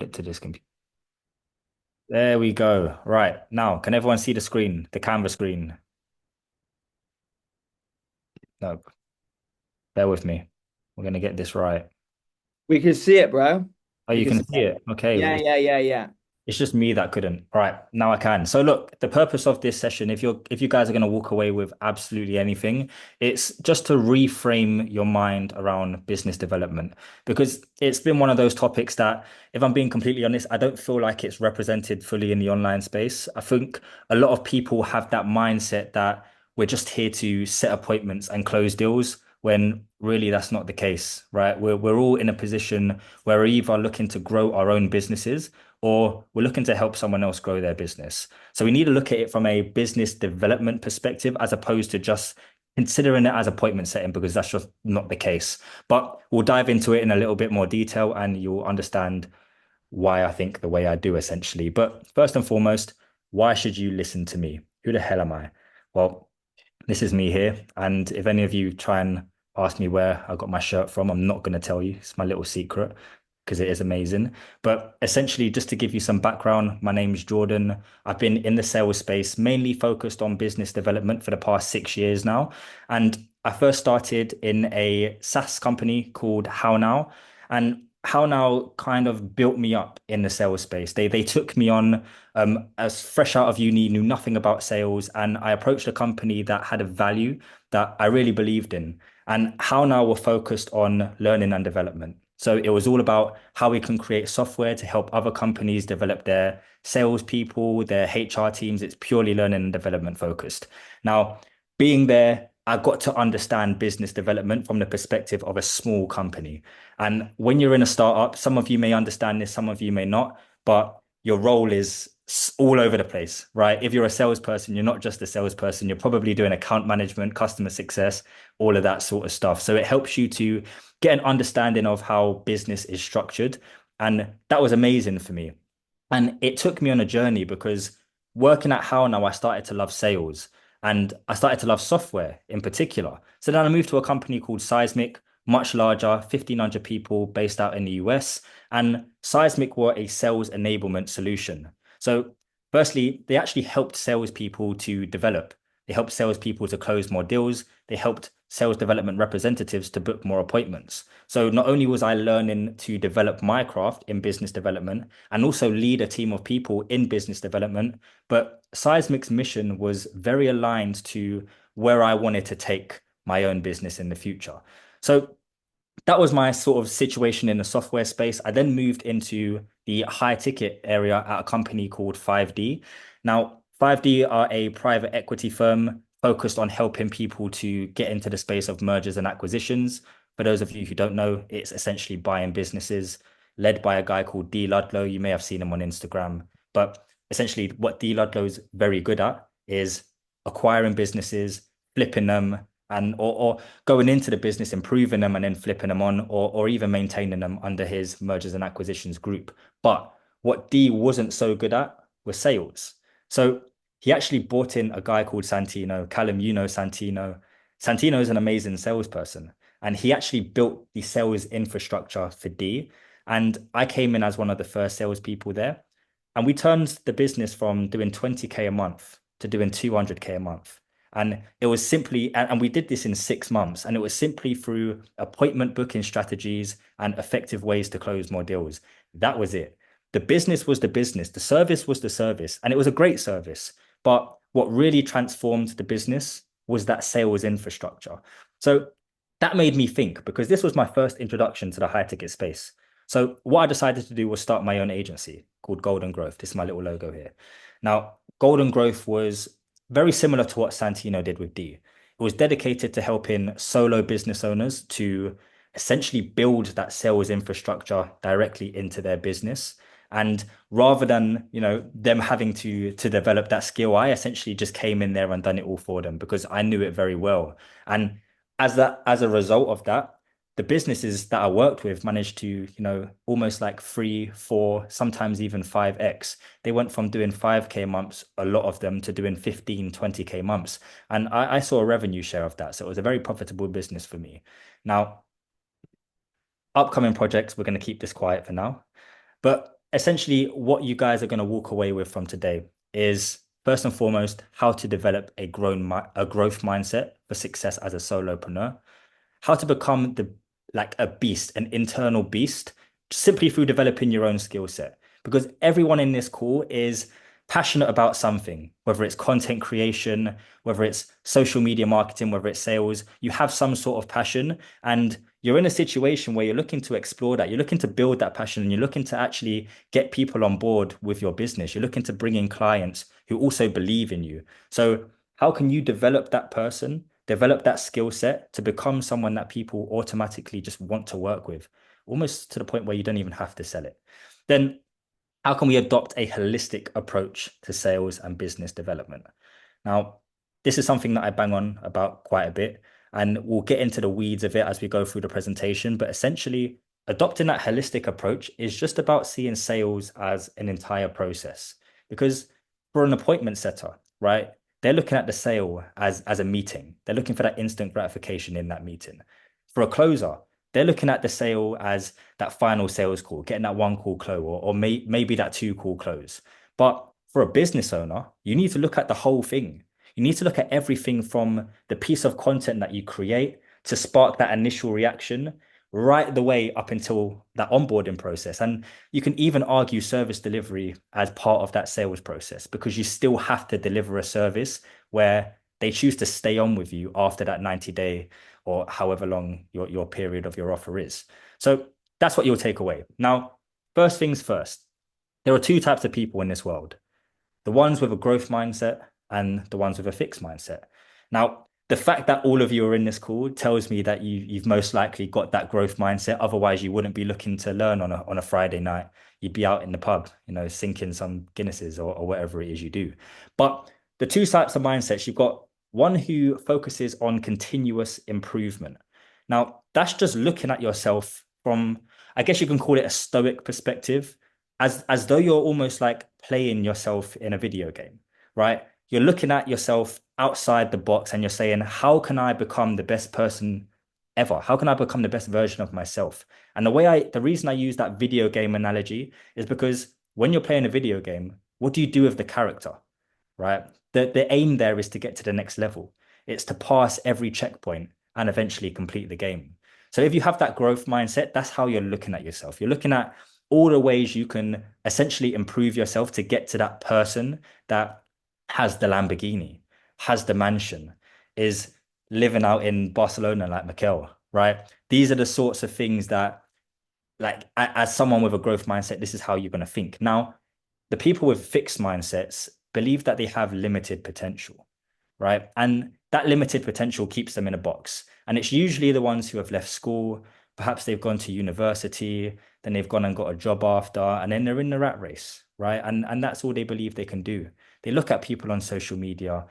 Get to this computer. There we go. Right. Now, can everyone see the screen, the Canva screen? No, bear with me. We're gonna get this right. We can see it, bro. Oh, We you can can see see it. it. Okay. Yeah, yeah, yeah, yeah. It's just me that couldn't. All right, now I can. So look, the purpose of this session, if you guys are going to walk away with absolutely anything, it's just to reframe your mind around business development because it's been one of those topics that, if I'm being completely honest, I don't feel like it's represented fully in the online space. I think a lot of people have that mindset that we're just here to set appointments and close deals when really that's not the case, right? We're all in a position where we're either looking to grow our own businesses or we're looking to help someone else grow their business. So we need to look at it from a business development perspective as opposed to just considering it as appointment setting because that's just not the case. But we'll dive into it in a little bit more detail and you'll understand why I think the way I do essentially. But first and foremost, why should you listen to me? Who the hell am I? Well, this is me here. And if any of you try and ask me where I got my shirt from, I'm not going to tell you. It's my little secret because it is amazing. But essentially, just to give you some background, my name is Jordan. I've been in the sales space, mainly focused on business development for the past 6 years now. And I first started in a SaaS company called How Now. And How Now kind of built me up in the sales space. They took me on as fresh out of uni, knew nothing about sales, and I approached a company that had a value that I really believed in. And How Now were focused on learning and development. So it was all about how we can create software to help other companies develop their salespeople, their HR teams. It's purely learning and development focused. Now, being there, I got to understand business development from the perspective of a small company. And when you're in a startup, some of you may understand this, some of you may not, but your role is all over the place, right? If you're a salesperson, you're not just a salesperson, you're probably doing account management, customer success, all of that sort of stuff. So it helps you to get an understanding of how business is structured. And that was amazing for me. And it took me on a journey because working at How Now, I started to love sales and I started to love software in particular. So then I moved to a company called Seismic, much larger, 1,500 people based out in the US. And Seismic were a sales enablement solution. So, firstly, they actually helped salespeople to develop. They helped salespeople to close more deals. They helped sales development representatives to book more appointments. So, not only was I learning to develop my craft in business development and also lead a team of people in business development, but Seismic's mission was very aligned to where I wanted to take my own business in the future. So, that was my sort of situation in the software space. I then moved into the high ticket area at a company called 5D. Now, 5D are a private equity firm focused on helping people to get into the space of mergers and acquisitions. For those of you who don't know, it's essentially buying businesses led by a guy called D. Ludlow. You may have seen him on Instagram. But essentially, what D. Ludlow is very good at is acquiring businesses, flipping them, and or going into the business, improving them, and then flipping them on, or even maintaining them under his mergers and acquisitions group. But what D wasn't so good at was sales. So he actually brought in a guy called Santino. Callum, you know Santino. Santino is an amazing salesperson, and he actually built the sales infrastructure for D. And I came in as one of the first salespeople there. And we turned the business from doing 20K a month to doing 200K a month. And it was simply, and we did this in 6 months, and it was simply through appointment booking strategies and effective ways to close more deals. That was it. The business was the business, the service was the service, and it was a great service. But what really transformed the business was that sales infrastructure. So that made me think because this was my first introduction to the high ticket space. So what I decided to do was start my own agency called Golden Growth. This is my little logo here. Now, Golden Growth was very similar to what Santino did with D. It was dedicated to helping solo business owners to essentially build that sales infrastructure directly into their business. And rather than, them having to develop that skill, I essentially just came in there and done it all for them because I knew it very well. And as a result of that, the businesses that I worked with managed to, almost like three, four, sometimes even 5x. They went from doing 5K months, a lot of them, to doing 15, 20K months. And I saw a revenue share of that. So it was a very profitable business for me. Now, upcoming projects, we're going to keep this quiet for now. But essentially what you guys are going to walk away with from today is first and foremost how to develop a growth mindset for success as a solopreneur, how to become the like a beast, an internal beast, simply through developing your own skill set. Because everyone in this call is passionate about something, whether it's content creation, whether it's social media marketing, whether it's sales, you have some sort of passion and you're in a situation where you're looking to explore that. You're looking to build that passion and you're looking to actually get people on board with your business. You're looking to bring in clients who also believe in you. So, how can you develop that person, develop that skill set to become someone that people automatically just want to work with, almost to the point where you don't even have to sell it? Then how can we adopt a holistic approach to sales and business development? Now, this is something that I bang on about quite a bit, and we'll get into the weeds of it as we go through the presentation. But essentially, adopting that holistic approach is just about seeing sales as an entire process. Because for an appointment setter, right, they're looking at the sale as a meeting. They're looking for that instant gratification in that meeting. For a closer, they're looking at the sale as that final sales call, getting that one call close, or maybe that two call close. But for a business owner, you need to look at the whole thing. You need to look at everything from the piece of content that you create to spark that initial reaction, right the way up until that onboarding process. And you can even argue service delivery as part of that sales process because you still have to deliver a service where they choose to stay on with you after that 90-day or however long your period of your offer is. So that's what you'll take away. Now, first things first, there are two types of people in this world, the ones with a growth mindset and the ones with a fixed mindset. Now, the fact that all of you are in this call tells me that you've most likely got that growth mindset. Otherwise, you wouldn't be looking to learn on a Friday night. You'd be out in the pub, sinking some Guinnesses or whatever it is you do. But the two types of mindsets, you've got one who focuses on continuous improvement. Now, that's just looking at yourself from, I guess you can call it a stoic perspective, as though you're almost like playing yourself in a video game, right? You're looking at yourself outside the box and you're saying, how can I become the best person ever? How can I become the best version of myself? And the reason I use that video game analogy is because when you're playing a video game, what do you do with the character, right? The aim there is to get to the next level. It's to pass every checkpoint and eventually complete the game. So if you have that growth mindset, that's how you're looking at yourself. You're looking at all the ways you can essentially improve yourself to get to that person that has the Lamborghini, has the mansion, is living out in Barcelona like Mikel, right? These are the sorts of things that, like, as someone with a growth mindset, this is how you're going to think. Now, the people with fixed mindsets believe that they have limited potential, right? And that limited potential keeps them in a box. And it's usually the ones who have left school, perhaps they've gone to university, then they've gone and got a job after, and then they're in the rat race, right? And that's all they believe they can do. They look at people on social media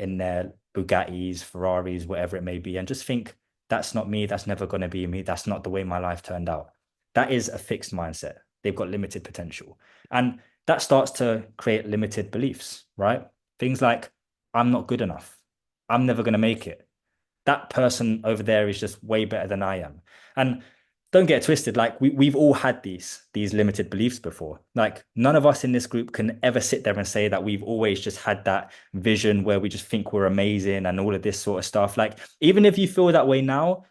in their Bugattis, Ferraris, whatever it may be, and just think, that's not me, that's never going to be me, that's not the way my life turned out. That is a fixed mindset. They've got limited potential. And that starts to create limited beliefs, right? Things like, I'm not good enough. I'm never going to make it. That person over there is just way better than I am. And don't get twisted, like we've all had these limited beliefs before. Like none of us in this group can ever sit there and say that we've always just had that vision where we just think we're amazing and all of this sort of stuff. Like even if you feel that way now,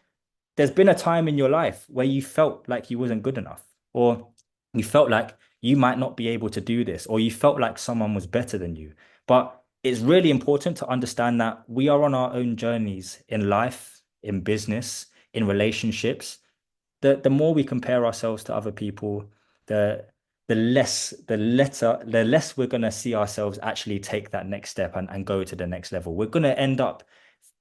there's been a time in your life where you felt like you wasn't good enough, or you felt like you might not be able to do this, or you felt like someone was better than you. But it's really important to understand that we are on our own journeys in life, in business, in relationships. The more we compare ourselves to other people, the the less we're going to see ourselves actually take that next step and go to the next level. We're going to end up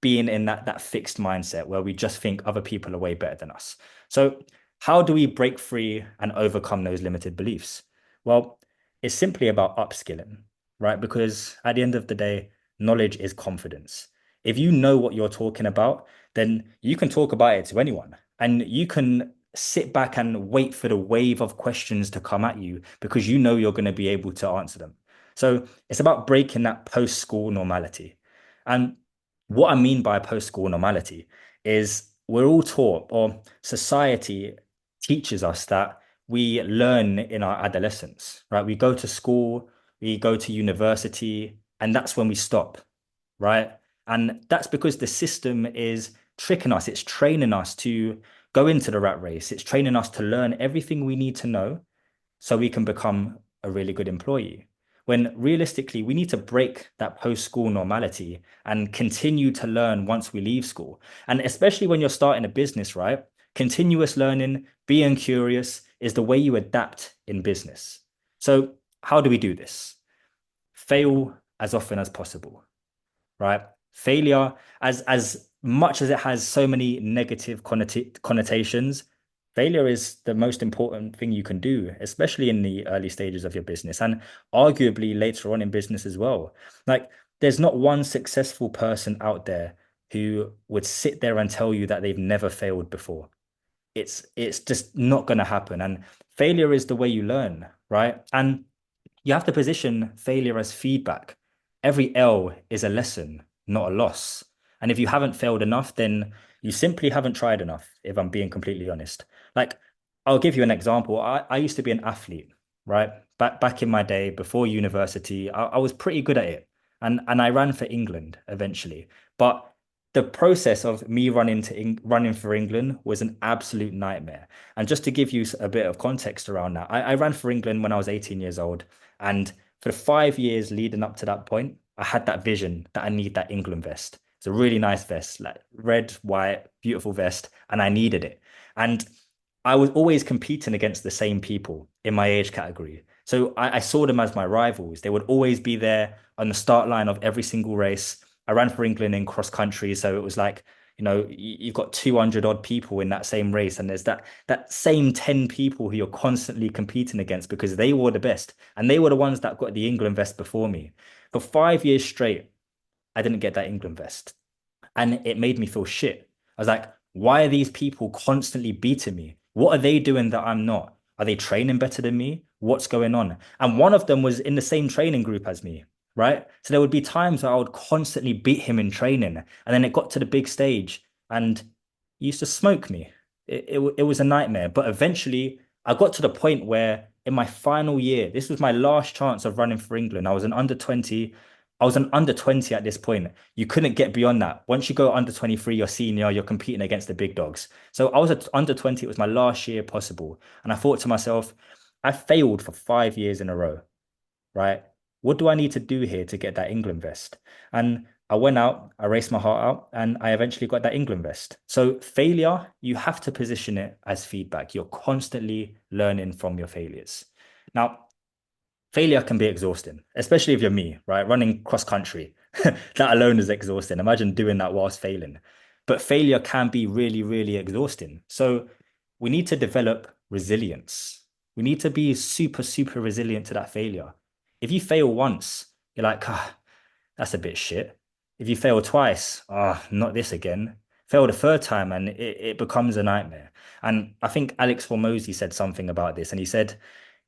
being in that fixed mindset where we just think other people are way better than us. So how do we break free and overcome those limited beliefs? Well, it's simply about upskilling, right? Because at the end of the day, knowledge is confidence. If you know what you're talking about, then you can talk about it to anyone and you can sit back and wait for the wave of questions to come at you because you know you're going to be able to answer them. So it's about breaking that post-school normality. And what I mean by post-school normality is we're all taught, or society teaches us that we learn in our adolescence, right? We go to school, we go to university, and that's when we stop, right? And that's because the system is tricking us. It's training us to go into the rat race. It's training us to learn everything we need to know so we can become a really good employee. When realistically, we need to break that post-school normality and continue to learn once we leave school. And especially when you're starting a business, right? Continuous learning, being curious is the way you adapt in business. So, how do we do this? Fail as often as possible, right? Failure, as much as it has so many negative connotations, failure is the most important thing you can do, especially in the early stages of your business and arguably later on in business as well. Like, there's not one successful person out there who would sit there and tell you that they've never failed before. It's just not going to happen. And failure is the way you learn, right? And you have to position failure as feedback. Every L is a lesson, not a loss. And if you haven't failed enough, then you simply haven't tried enough, if I'm being completely honest. Like, I'll give you an example. I used to be an athlete, right? Back in my day, before university, I was pretty good at it. And I ran for England eventually. But the process of me running for England was an absolute nightmare. And just to give you a bit of context around that, I ran for England when I was 18 years old. And for the 5 years leading up to that point, I had that vision that I need that England vest. It's a really nice vest, like red, white, beautiful vest, and I needed it. And I was always competing against the same people in my age category. So I saw them as my rivals. They would always be there on the start line of every single race. I ran for England in cross country, so it was like, you've got 200 odd people in that same race, and there's that same 10 people who you're constantly competing against because they were the best, and they were the ones that got the England vest before me. For 5 years straight, I didn't get that England vest. And it made me feel shit. I was like, why are these people constantly beating me? What are they doing that I'm not? Are they training better than me? What's going on? And one of them was in the same training group as me, right? So there would be times where I would constantly beat him in training. And then it got to the big stage and he used to smoke me. It was a nightmare. But eventually I got to the point where in my final year, this was my last chance of running for England. I was an under 20 at this point. You couldn't get beyond that. Once you go under 23, you're senior, you're competing against the big dogs. So I was at under 20, it was my last year possible. And I thought to myself, I failed for 5 years in a row, right? What do I need to do here to get that England vest? And I went out, I raced my heart out, and I eventually got that England vest. So failure, you have to position it as feedback. You're constantly learning from your failures. Now, failure can be exhausting, especially if you're me, right? Running cross country, that alone is exhausting. Imagine doing that whilst failing. But failure can be really, really exhausting. So we need to develop resilience. We need to be super, super resilient to that failure. If you fail once, you're like, ah, that's a bit shit. If you fail twice, ah, not this again. Fail the third time and it becomes a nightmare. And I think Alex Hormozy said something about this, and he said,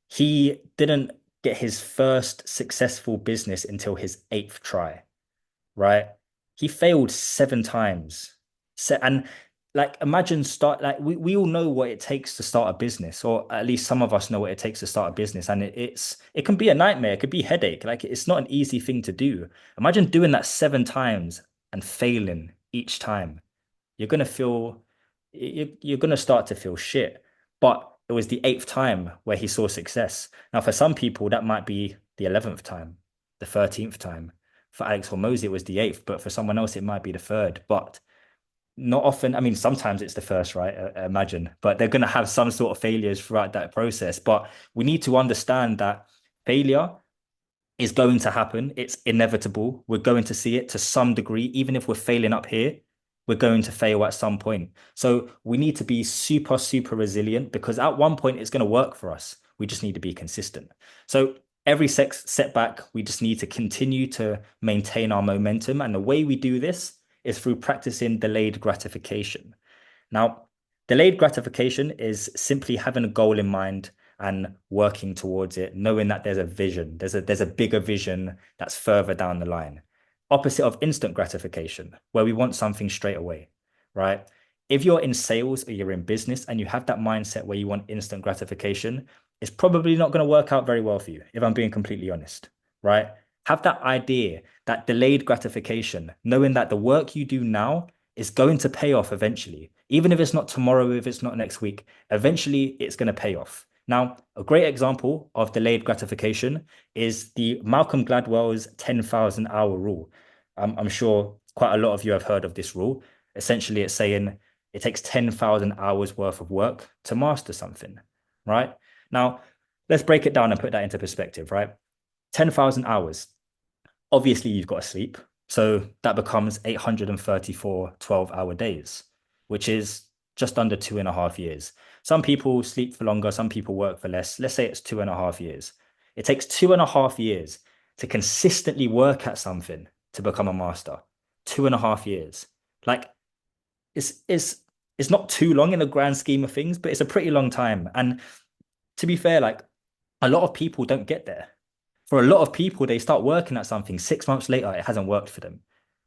he didn't get his first successful business until his eighth try, right? He failed 7 times. And like imagine start like we all know what it takes to start a business, or at least some of us know what it takes to start a business. And it can be a nightmare, it could be a headache. Like it's not an easy thing to do. Imagine doing that 7 times and failing each time. You're gonna feel you're gonna start to feel shit. But it was the eighth time where he saw success. Now, for some people, that might be the 11th time, the 13th time. For Alex Hormozy, it was the eighth, but for someone else, it might be the third. But not often. I mean, sometimes it's the first, right? I imagine, but they're going to have some sort of failures throughout that process. But we need to understand that failure is going to happen. It's inevitable. We're going to see it to some degree. Even if we're failing up here, we're going to fail at some point. So we need to be super, super resilient because at one point it's going to work for us. We just need to be consistent. So every setback, we just need to continue to maintain our momentum. And the way we do this is through practicing delayed gratification. Now, delayed gratification is simply having a goal in mind and working towards it, knowing that there's a vision, there's a bigger vision that's further down the line. Opposite of instant gratification, where we want something straight away, right? if you're in sales or you're in business and you have that mindset where you want instant gratification, it's probably not going to work out very well for you, if I'm being completely honest, right? Have that idea, that delayed gratification, knowing that the work you do now is going to pay off eventually. Even if it's not tomorrow, if it's not next week, eventually it's going to pay off. Now, a great example of delayed gratification is the Malcolm Gladwell's 10,000 hour rule. I'm sure quite a lot of you have heard of this rule. Essentially, it's saying it takes 10,000 hours worth of work to master something, right? Now, let's break it down and put that into perspective, right? 10,000 hours. Obviously, you've got to sleep. So that becomes 834 12-hour days, which is just under 2.5 years. Some people sleep for longer, some people work for less. Let's say it's 2.5 years. It takes 2.5 years to consistently work at something to become a master. 2.5 years. Like it's not too long in the grand scheme of things, but it's a pretty long time. And to be fair, like a lot of people don't get there. For a lot of people, they start working at something 6 months later, it hasn't worked for them.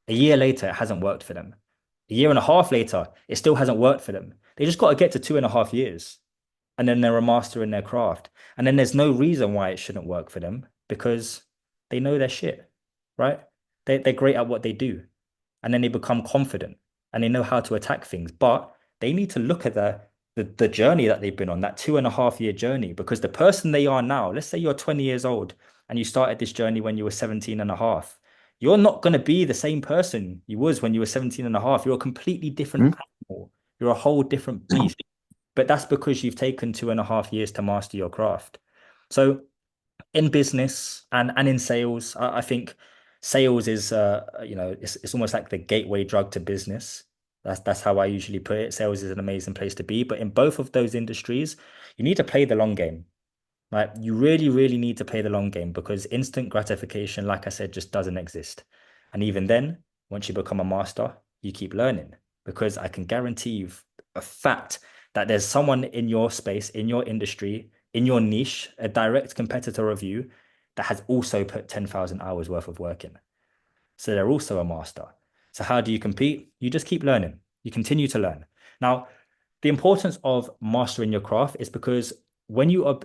A year later, it hasn't worked for them. A year and a half later, it still hasn't worked for them. They just got to get to 2.5 years and then they're a master in their craft. And then there's no reason why it shouldn't work for them because they know their shit, right? They're great at what they do. And then they become confident and they know how to attack things. But they need to look at the journey that they've been on, that 2.5 year journey, because the person they are now, let's say you're 20 years old and you started this journey when you were 17 and a half, you're not going to be the same person you was when you were 17 and a half. You're a completely different animal. You're a whole different beast. But that's because you've taken 2.5 years to master your craft. So in business and in sales, I think sales is it's almost like the gateway drug to business. That's how I usually put it. Sales is an amazing place to be, but in both of those industries, you need to play the long game. Right? You really, really need to play the long game because instant gratification, like I said, just doesn't exist. And even then, once you become a master, you keep learning because I can guarantee you a fact that there's someone in your space, in your industry, in your niche, a direct competitor of you that has also put 10,000 hours worth of work in. So they're also a master. So how do you compete? You just keep learning. You continue to learn. Now, the importance of mastering your craft is because when you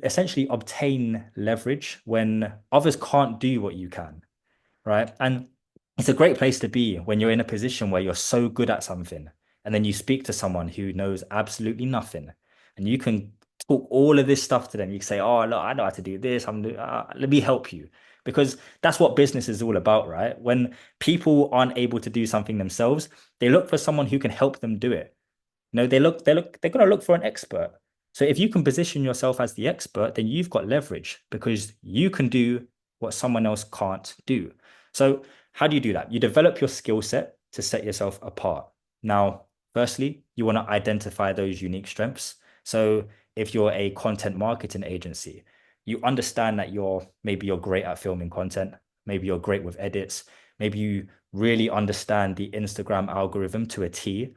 essentially obtain leverage when others can't do what you can, right? And it's a great place to be when you're in a position where you're so good at something, and then you speak to someone who knows absolutely nothing, and you can talk all of this stuff to them. You can say, "Oh, look, I know how to do this. Let me help you," because that's what business is all about, right? When people aren't able to do something themselves, they look for someone who can help them do it. No, they're going to look for an expert. So if you can position yourself as the expert, then you've got leverage because you can do what someone else can't do. So how do you do that? You develop your skill set to set yourself apart. Now, firstly, you want to identify those unique strengths. So if you're a content marketing agency, you understand that maybe you're great at filming content, maybe you're great with edits, maybe you really understand the Instagram algorithm to a T.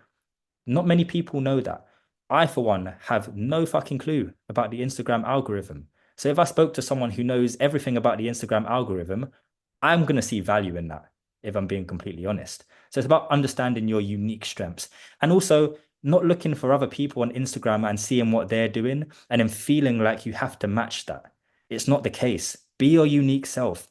Not many people know that. I, for one, have no fucking clue about the Instagram algorithm. So if I spoke to someone who knows everything about the Instagram algorithm, I'm going to see value in that, if I'm being completely honest. So it's about understanding your unique strengths and also not looking for other people on Instagram and seeing what they're doing and then feeling like you have to match that. It's not the case. Be your unique self.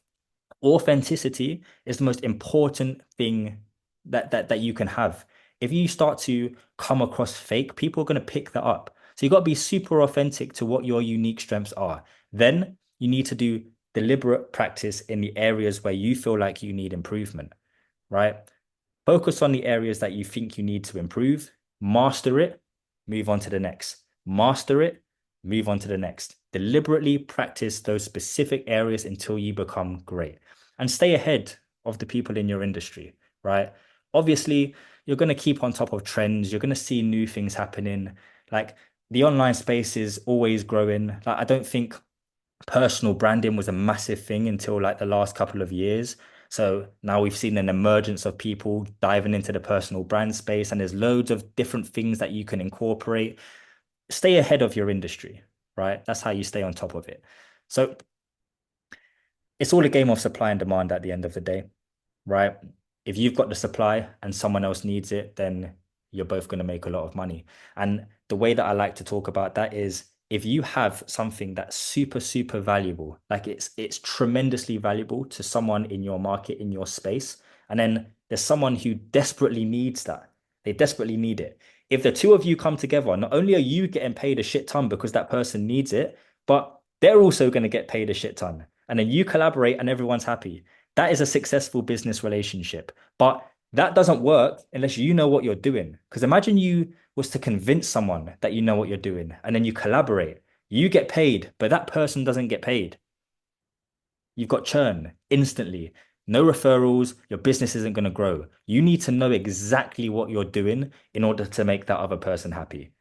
Authenticity is the most important thing that you can have. If you start to come across fake, people are going to pick that up. So you got to be super authentic to what your unique strengths are. Then you need to do deliberate practice in the areas where you feel like you need improvement, right? Focus on the areas that you think you need to improve, master it, move on to the next. Master it, move on to the next. Deliberately practice those specific areas until you become great and stay ahead of the people in your industry, right? Obviously, you're going to keep on top of trends. You're going to see new things happening. Like the online space is always growing. Like I don't think personal branding was a massive thing until like the last couple of years. So now we've seen an emergence of people diving into the personal brand space, and there's loads of different things that you can incorporate. Stay ahead of your industry, right? That's how you stay on top of it. So it's all a game of supply and demand at the end of the day, right? If you've got the supply and someone else needs it, then you're both going to make a lot of money. And the way that I like to talk about that is if you have something that's super, super valuable, like it's tremendously valuable to someone in your market, in your space, and then there's someone who desperately needs that. They desperately need it. If the two of you come together, not only are you getting paid a shit ton because that person needs it, but they're also going to get paid a shit ton. And then you collaborate and everyone's happy. That is a successful business relationship. But that doesn't work unless you know what you're doing. Because imagine you was to convince someone that you know what you're doing and then you collaborate. You get paid, but that person doesn't get paid. You've got churn instantly. No referrals, your business isn't going to grow. You need to know exactly what you're doing in order to make that other person happy.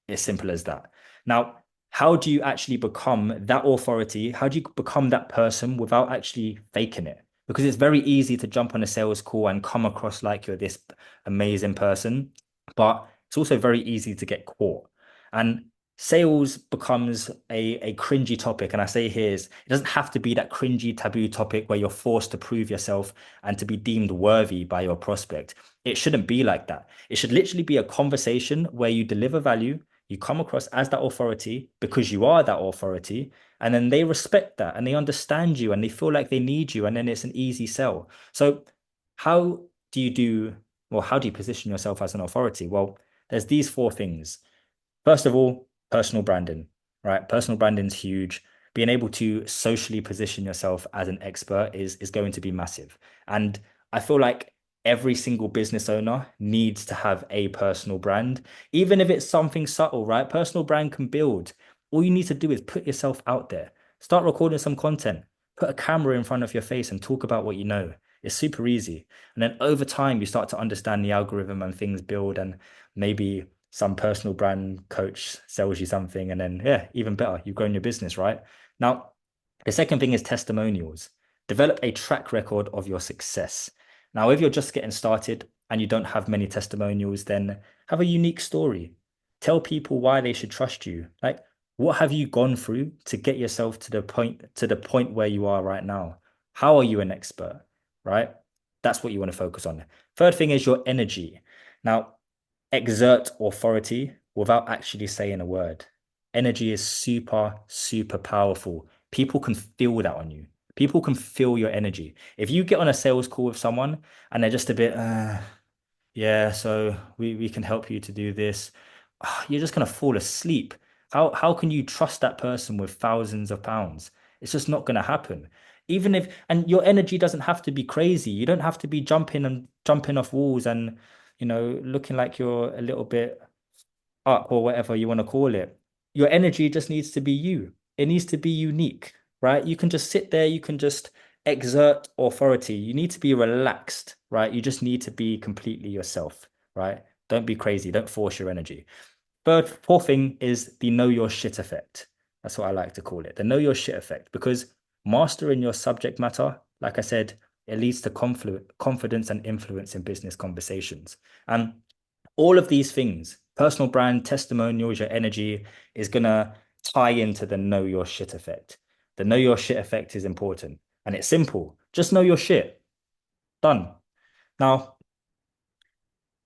It's simple as that. Now, how do you actually become that authority? How do you become that person without actually faking it? Because it's very easy to jump on a sales call and come across like you're this amazing person, but it's also very easy to get caught. And sales becomes a cringy topic. And I say here is it doesn't have to be that cringy taboo topic where you're forced to prove yourself and to be deemed worthy by your prospect. It shouldn't be like that. It should literally be a conversation where you deliver value, you come across as that authority because you are that authority, and then they respect that and they understand you and they feel like they need you, and then it's an easy sell. So, how do you do, well, how do you position yourself as an authority? Well, there's these four things. First of all, personal branding, right? Personal branding is huge. Being able to socially position yourself as an expert is going to be massive. And I feel like every single business owner needs to have a personal brand, even if it's something subtle, right? Personal brand can build. All you need to do is put yourself out there. Start recording some content. Put a camera in front of your face and talk about what you know. It's super easy. And then over time, you start to understand the algorithm and things build, and maybe some personal brand coach sells you something, and then yeah, even better, you've grown your business, right? Now, the second thing is testimonials. Develop a track record of your success. Now, if you're just getting started and you don't have many testimonials, then have a unique story. Tell people why they should trust you. Like, what have you gone through to get yourself to the point where you are right now? How are you an expert, right? That's what you want to focus on. Third thing is your energy. Now, exert authority without actually saying a word. Energy is super, super powerful. People can feel that on you. People can feel your energy. If you get on a sales call with someone and they're just a bit, yeah, so we can help you to do this. You're just gonna fall asleep. How can you trust that person with thousands of pounds? It's just not gonna happen. Even if, and your energy doesn't have to be crazy. You don't have to be jumping off walls and looking like you're a little bit up or whatever you want to call it. Your energy just needs to be you. It needs to be unique, right? You can just sit there, you can just exert authority. You need to be relaxed, right? You just need to be completely yourself, right? Don't be crazy. Don't force your energy. Fourth thing is the know your shit effect. That's what I like to call it. The know your shit effect, because mastering your subject matter, like I said, it leads to confidence and influence in business conversations. And all of these things, personal brand, testimonials, your energy, is going to tie into the know your shit effect. The know your shit effect is important and it's simple. Just know your shit. Done. Now,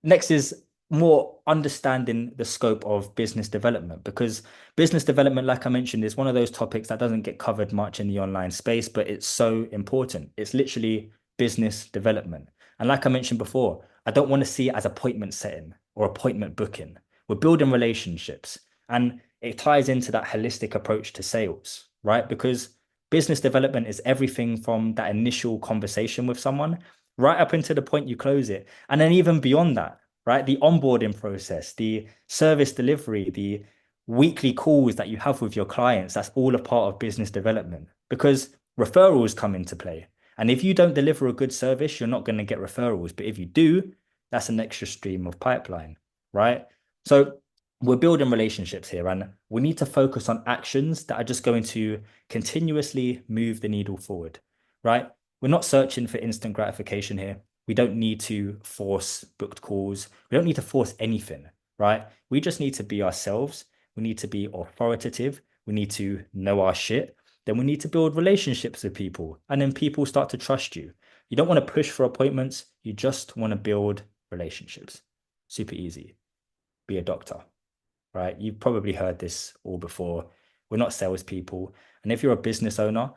next is more understanding the scope of business development, because business development, like I mentioned, is one of those topics that doesn't get covered much in the online space, but it's so important. It's literally business development. And like I mentioned before, I don't want to see it as appointment setting or appointment booking. We're building relationships, and it ties into that holistic approach to sales, right? Because business development is everything from that initial conversation with someone right up into the point you close it. And then even beyond that, right? The onboarding process, the service delivery, the weekly calls that you have with your clients, that's all a part of business development, because referrals come into play. And if you don't deliver a good service, you're not going to get referrals. But if you do, that's an extra stream of pipeline, right? So we're building relationships here, and we need to focus on actions that are just going to continuously move the needle forward, right? We're not searching for instant gratification here. We don't need to force booked calls. We don't need to force anything, right? We just need to be ourselves. We need to be authoritative. We need to know our shit. Then we need to build relationships with people. And then people start to trust you. You don't want to push for appointments. You just want to build relationships. Super easy. Be a doctor, right? You've probably heard this all before. We're not salespeople. And if you're a business owner,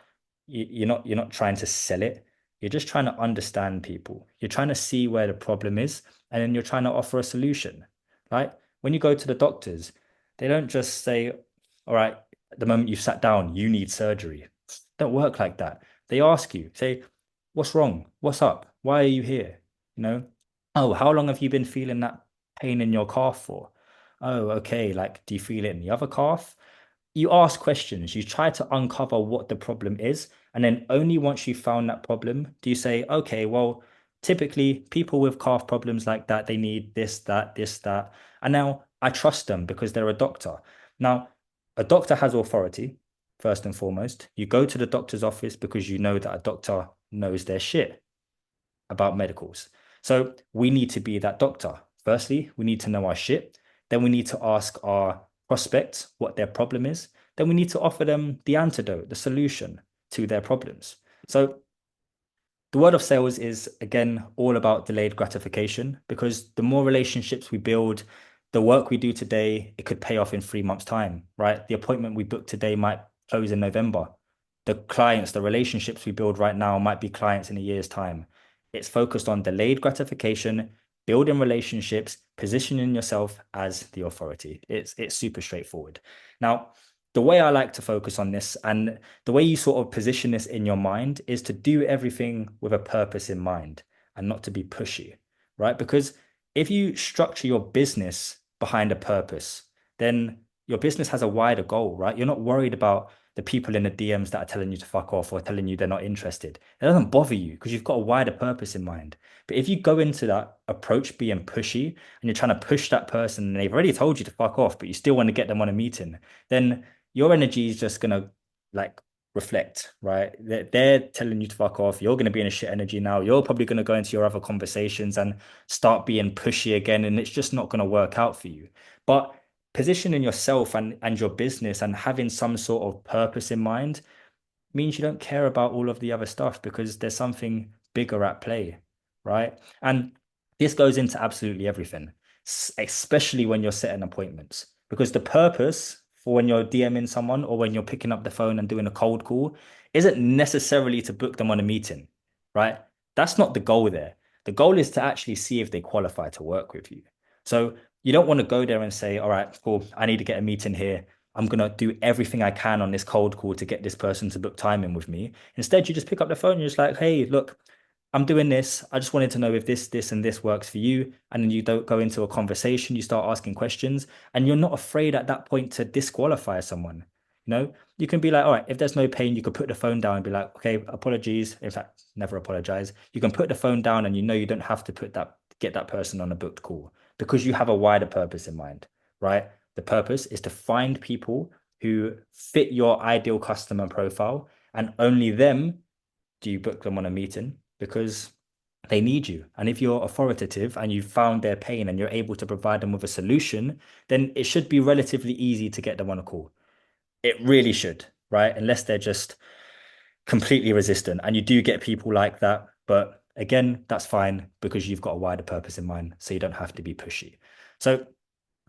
you're not trying to sell it. You're just trying to understand people. You're trying to see where the problem is, and then you're trying to offer a solution, right? When you go to the doctors, they don't just say, all right, at the moment you've sat down, you need surgery. It don't work like that. They ask you, say, what's wrong? What's up? Why are you here? You know, oh, how long have you been feeling that pain in your calf for? Oh, okay. Like, do you feel it in the other calf? You ask questions, you try to uncover what the problem is, and then only once you found that problem do you say, okay, well, typically people with calf problems like that, they need this, that, this, that. And now I trust them because they're a doctor. Now, a doctor has authority, first and foremost. You go to the doctor's office because you know that a doctor knows their shit about medicals. So we need to be that doctor. Firstly, we need to know our shit. Then we need to ask our prospects what their problem is. Then we need to offer them the antidote, the solution to their problems. So the word of sales is again all about delayed gratification because the more relationships we build, the work we do today, it could pay off in 3 months' time, right? The appointment we book today might close in November. The clients, the relationships we build right now might be clients in a year's time. It's focused on delayed gratification, building relationships, positioning yourself as the authority. It's super straightforward. Now, the way I like to focus on this and the way you sort of position this in your mind is to do everything with a purpose in mind and not to be pushy, right? Because if you structure your business behind a purpose, then your business has a wider goal, right? You're not worried about the people in the DMs that are telling you to fuck off or telling you they're not interested. It doesn't bother you because you've got a wider purpose in mind. But if you go into that approach being pushy and you're trying to push that person and they've already told you to fuck off, but you still want to get them on a meeting, then your energy is just gonna like reflect, right? They're telling you to fuck off. You're gonna be in a shit energy now. You're probably gonna go into your other conversations and start being pushy again, and it's just not gonna work out for you. But positioning yourself and your business and having some sort of purpose in mind means you don't care about all of the other stuff because there's something bigger at play, right? And this goes into absolutely everything, especially when you're setting appointments, because the purpose for when you're DMing someone or when you're picking up the phone and doing a cold call isn't necessarily to book them on a meeting, right? That's not the goal there. The goal is to actually see if they qualify to work with you. So you don't want to go there and say, all right, cool, I need to get a meeting here. I'm gonna do everything I can on this cold call to get this person to book time in with me. Instead, you just pick up the phone and you're just like, hey, look, I'm doing this. I just wanted to know if this, and this works for you. And then you don't go into a conversation, you start asking questions, and you're not afraid at that point to disqualify someone. You can be like, all right, if there's no pain, you could put the phone down and be like, okay, apologies. In fact, never apologize. You can put the phone down and you don't have to get that person on a booked call because you have a wider purpose in mind, right? The purpose is to find people who fit your ideal customer profile, and only them do you book them on a meeting because they need you. And if you're authoritative and you've found their pain and you're able to provide them with a solution, then it should be relatively easy to get them on a call. It really should, right? Unless they're just completely resistant. And you do get people like that. But again, that's fine because you've got a wider purpose in mind. So you don't have to be pushy. So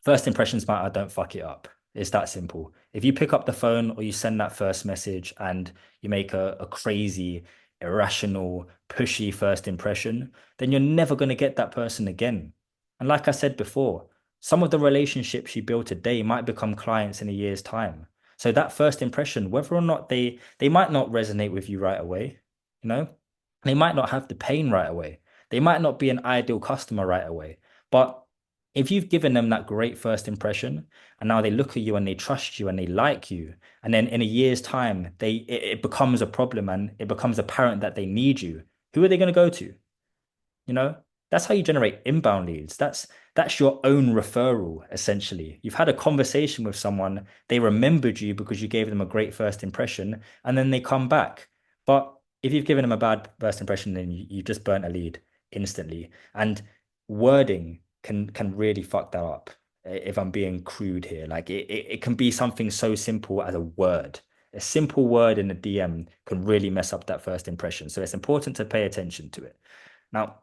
first impressions matter, don't fuck it up. It's that simple. If you pick up the phone or you send that first message and you make a crazy, irrational, pushy first impression, then you're never going to get that person again. And like I said before, some of the relationships you build today might become clients in a year's time. So that first impression, whether or not they might not resonate with you right away, you know, they might not have the pain right away. They might not be an ideal customer right away. But if you've given them that great first impression and now they look at you and they trust you and they like you, and then in a year's time it becomes a problem and it becomes apparent that they need you, who are they going to go to? You know, that's how you generate inbound leads. That's your own referral, essentially. You've had a conversation with someone, they remembered you because you gave them a great first impression, and then they come back. But if you've given them a bad first impression, then you've just burnt a lead instantly. And wording can really fuck that up. If I'm being crude here, like it can be something so simple as a word. A simple word in a DM can really mess up that first impression. So it's important to pay attention to it. Now,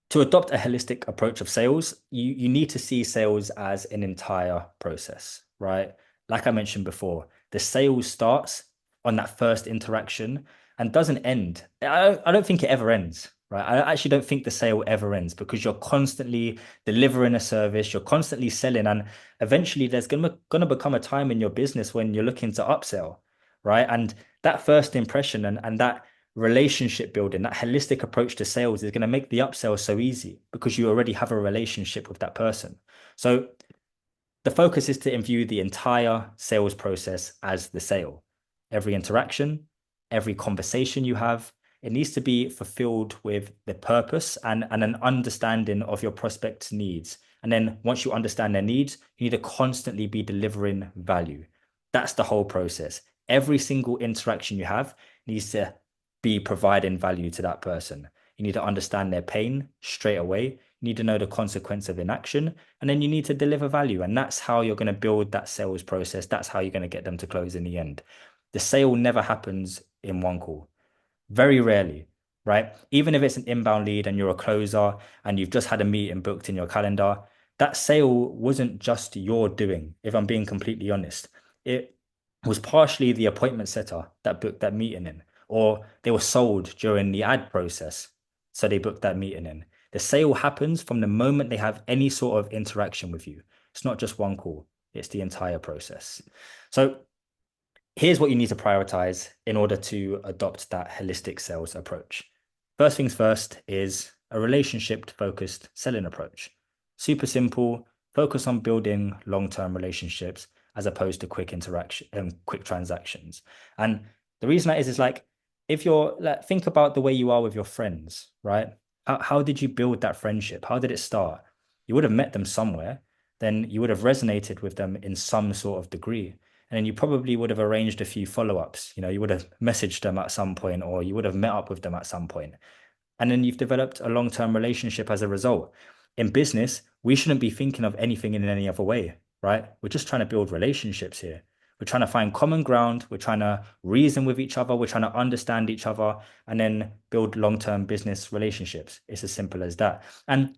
To adopt a holistic approach of sales, you need to see sales as an entire process, right? Like I mentioned before, the sales starts on that first interaction and doesn't end. I don't think it ever ends, right? I actually don't think the sale ever ends because you're constantly delivering a service, you're constantly selling, and eventually there's gonna become a time in your business when you're looking to upsell, right? And that first impression and that relationship building, that holistic approach to sales is going to make the upsell so easy because you already have a relationship with that person. So the focus is to view the entire sales process as the sale. Every interaction, every conversation you have, it needs to be fulfilled with the purpose and an understanding of your prospect's needs. And then once you understand their needs, you need to constantly be delivering value. That's the whole process. Every single interaction you have needs to be providing value to that person. You need to understand their pain straight away. You need to know the consequence of inaction, and then you need to deliver value. And that's how you're going to build that sales process. That's how you're going to get them to close in the end. The sale never happens in one call. Very rarely, right? Even if it's an inbound lead and you're a closer and you've just had a meeting booked in your calendar, that sale wasn't just your doing, if I'm being completely honest. It was partially the appointment setter that booked that meeting in, or they were sold during the ad process. So they booked that meeting in. The sale happens from the moment they have any sort of interaction with you. It's not just one call, it's the entire process. So here's what you need to prioritize in order to adopt that holistic sales approach. First things first is a relationship focused selling approach. Super simple, focus on building long-term relationships as opposed to quick interaction and quick transactions. And the reason that is like if you're like think about the way you are with your friends, right? How did you build that friendship? How did it start? You would have met them somewhere, then you would have resonated with them in some sort of degree. And then you probably would have arranged a few follow-ups. You would have messaged them at some point, or you would have met up with them at some point. And then you've developed a long-term relationship as a result. In business, we shouldn't be thinking of anything in any other way, right? We're just trying to build relationships here. We're trying to find common ground. We're trying to reason with each other. We're trying to understand each other and then build long-term business relationships. It's as simple as that. And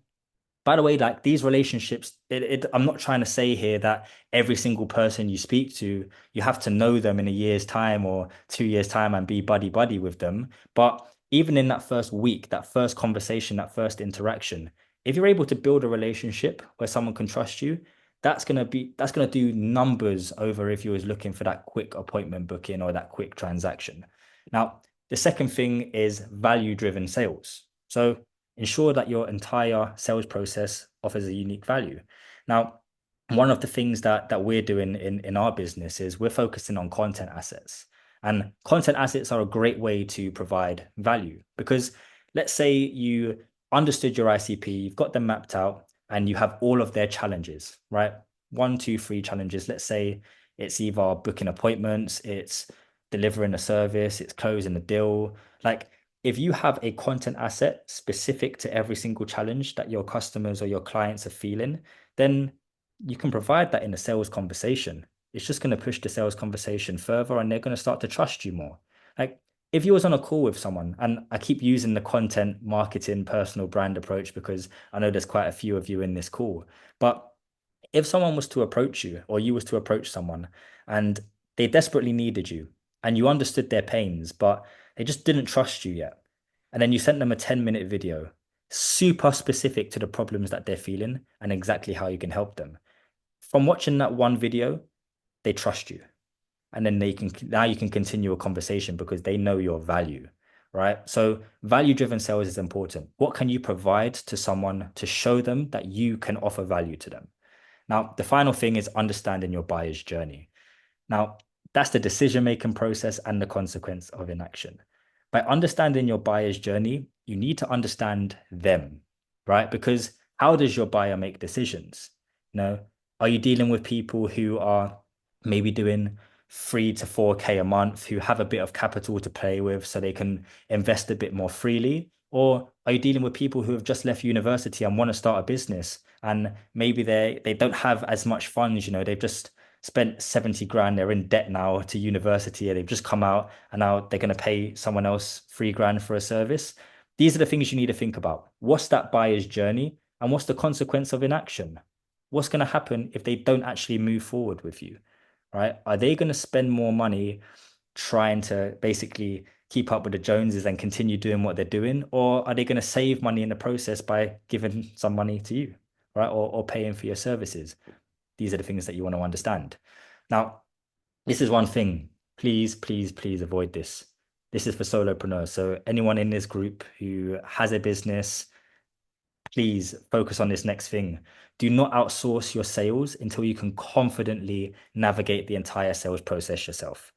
by the way, like these relationships, I'm not trying to say here that every single person you speak to, you have to know them in a year's time or 2 years' time and be buddy buddy with them. But even in that first week, that first conversation, that first interaction, if you're able to build a relationship where someone can trust you, that's gonna do numbers over if you was looking for that quick appointment booking or that quick transaction. Now, the second thing is value-driven sales. So ensure that your entire sales process offers a unique value. Now, one of the things that we're doing in our business is we're focusing on content assets. And content assets are a great way to provide value because let's say you understood your ICP, you've got them mapped out, and you have all of their challenges, right? One, two, three challenges. Let's say it's either booking appointments, it's delivering a service, it's closing a deal. Like if you have a content asset specific to every single challenge that your customers or your clients are feeling, then you can provide that in a sales conversation. It's just going to push the sales conversation further and they're going to start to trust you more. Like if you was on a call with someone, and I keep using the content marketing personal brand approach because I know there's quite a few of you in this call, but if someone was to approach you or you was to approach someone and they desperately needed you and you understood their pains, but they just didn't trust you yet. And then you sent them a 10-minute video, super specific to the problems that they're feeling and exactly how you can help them. From watching that one video, they trust you. And then now you can continue a conversation because they know your value, right? So value-driven sales is important. What can you provide to someone to show them that you can offer value to them? Now, the final thing is understanding your buyer's journey. Now, that's the decision-making process and the consequence of inaction. By understanding your buyer's journey, you need to understand them, right? Because how does your buyer make decisions? You know, are you dealing with people who are maybe doing 3 to 4K a month, who have a bit of capital to play with so they can invest a bit more freely? Or are you dealing with people who have just left university and want to start a business and maybe they don't have as much funds, they've just spent 70 grand, they're in debt now to university, and they've just come out and now they're going to pay someone else 3 grand for a service. These are the things you need to think about. What's that buyer's journey and what's the consequence of inaction? What's going to happen if they don't actually move forward with you, right? Are they going to spend more money trying to basically keep up with the Joneses and continue doing what they're doing? Or are they going to save money in the process by giving some money to you, right? Or paying for your services? These are the things that you want to understand. Now, this is one thing. Please, please, please avoid this. This is for solopreneurs. So anyone in this group who has a business, please focus on this next thing. Do not outsource your sales until you can confidently navigate the entire sales process yourself.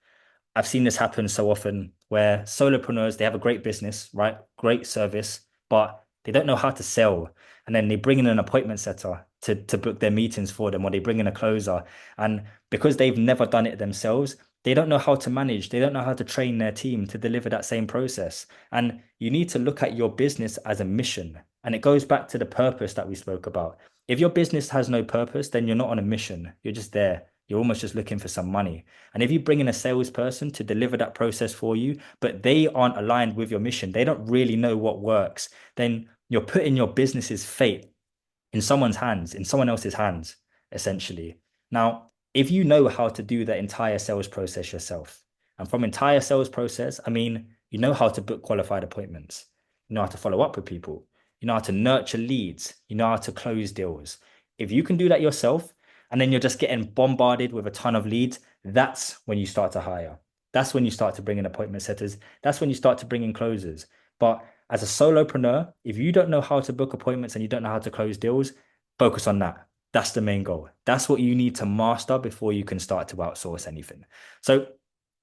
I've seen this happen so often where solopreneurs, they have a great business, right? Great service, but they don't know how to sell. And then they bring in an appointment setter to book their meetings for them, or they bring in a closer. And because they've never done it themselves, they don't know how to manage. They don't know how to train their team to deliver that same process. And you need to look at your business as a mission. And it goes back to the purpose that we spoke about. If your business has no purpose, then you're not on a mission. You're just there. You're almost just looking for some money. And if you bring in a salesperson to deliver that process for you, but they aren't aligned with your mission, they don't really know what works, then you're putting your business's fate in someone's hands, in someone else's hands, essentially. Now, if you know how to do the entire sales process yourself, and from entire sales process, I mean, you know how to book qualified appointments, you know how to follow up with people, you know how to nurture leads, you know how to close deals. If you can do that yourself, and then you're just getting bombarded with a ton of leads, that's when you start to hire. That's when you start to bring in appointment setters. That's when you start to bring in closers. But as a solopreneur, if you don't know how to book appointments and you don't know how to close deals, focus on that. That's the main goal. That's what you need to master before you can start to outsource anything. So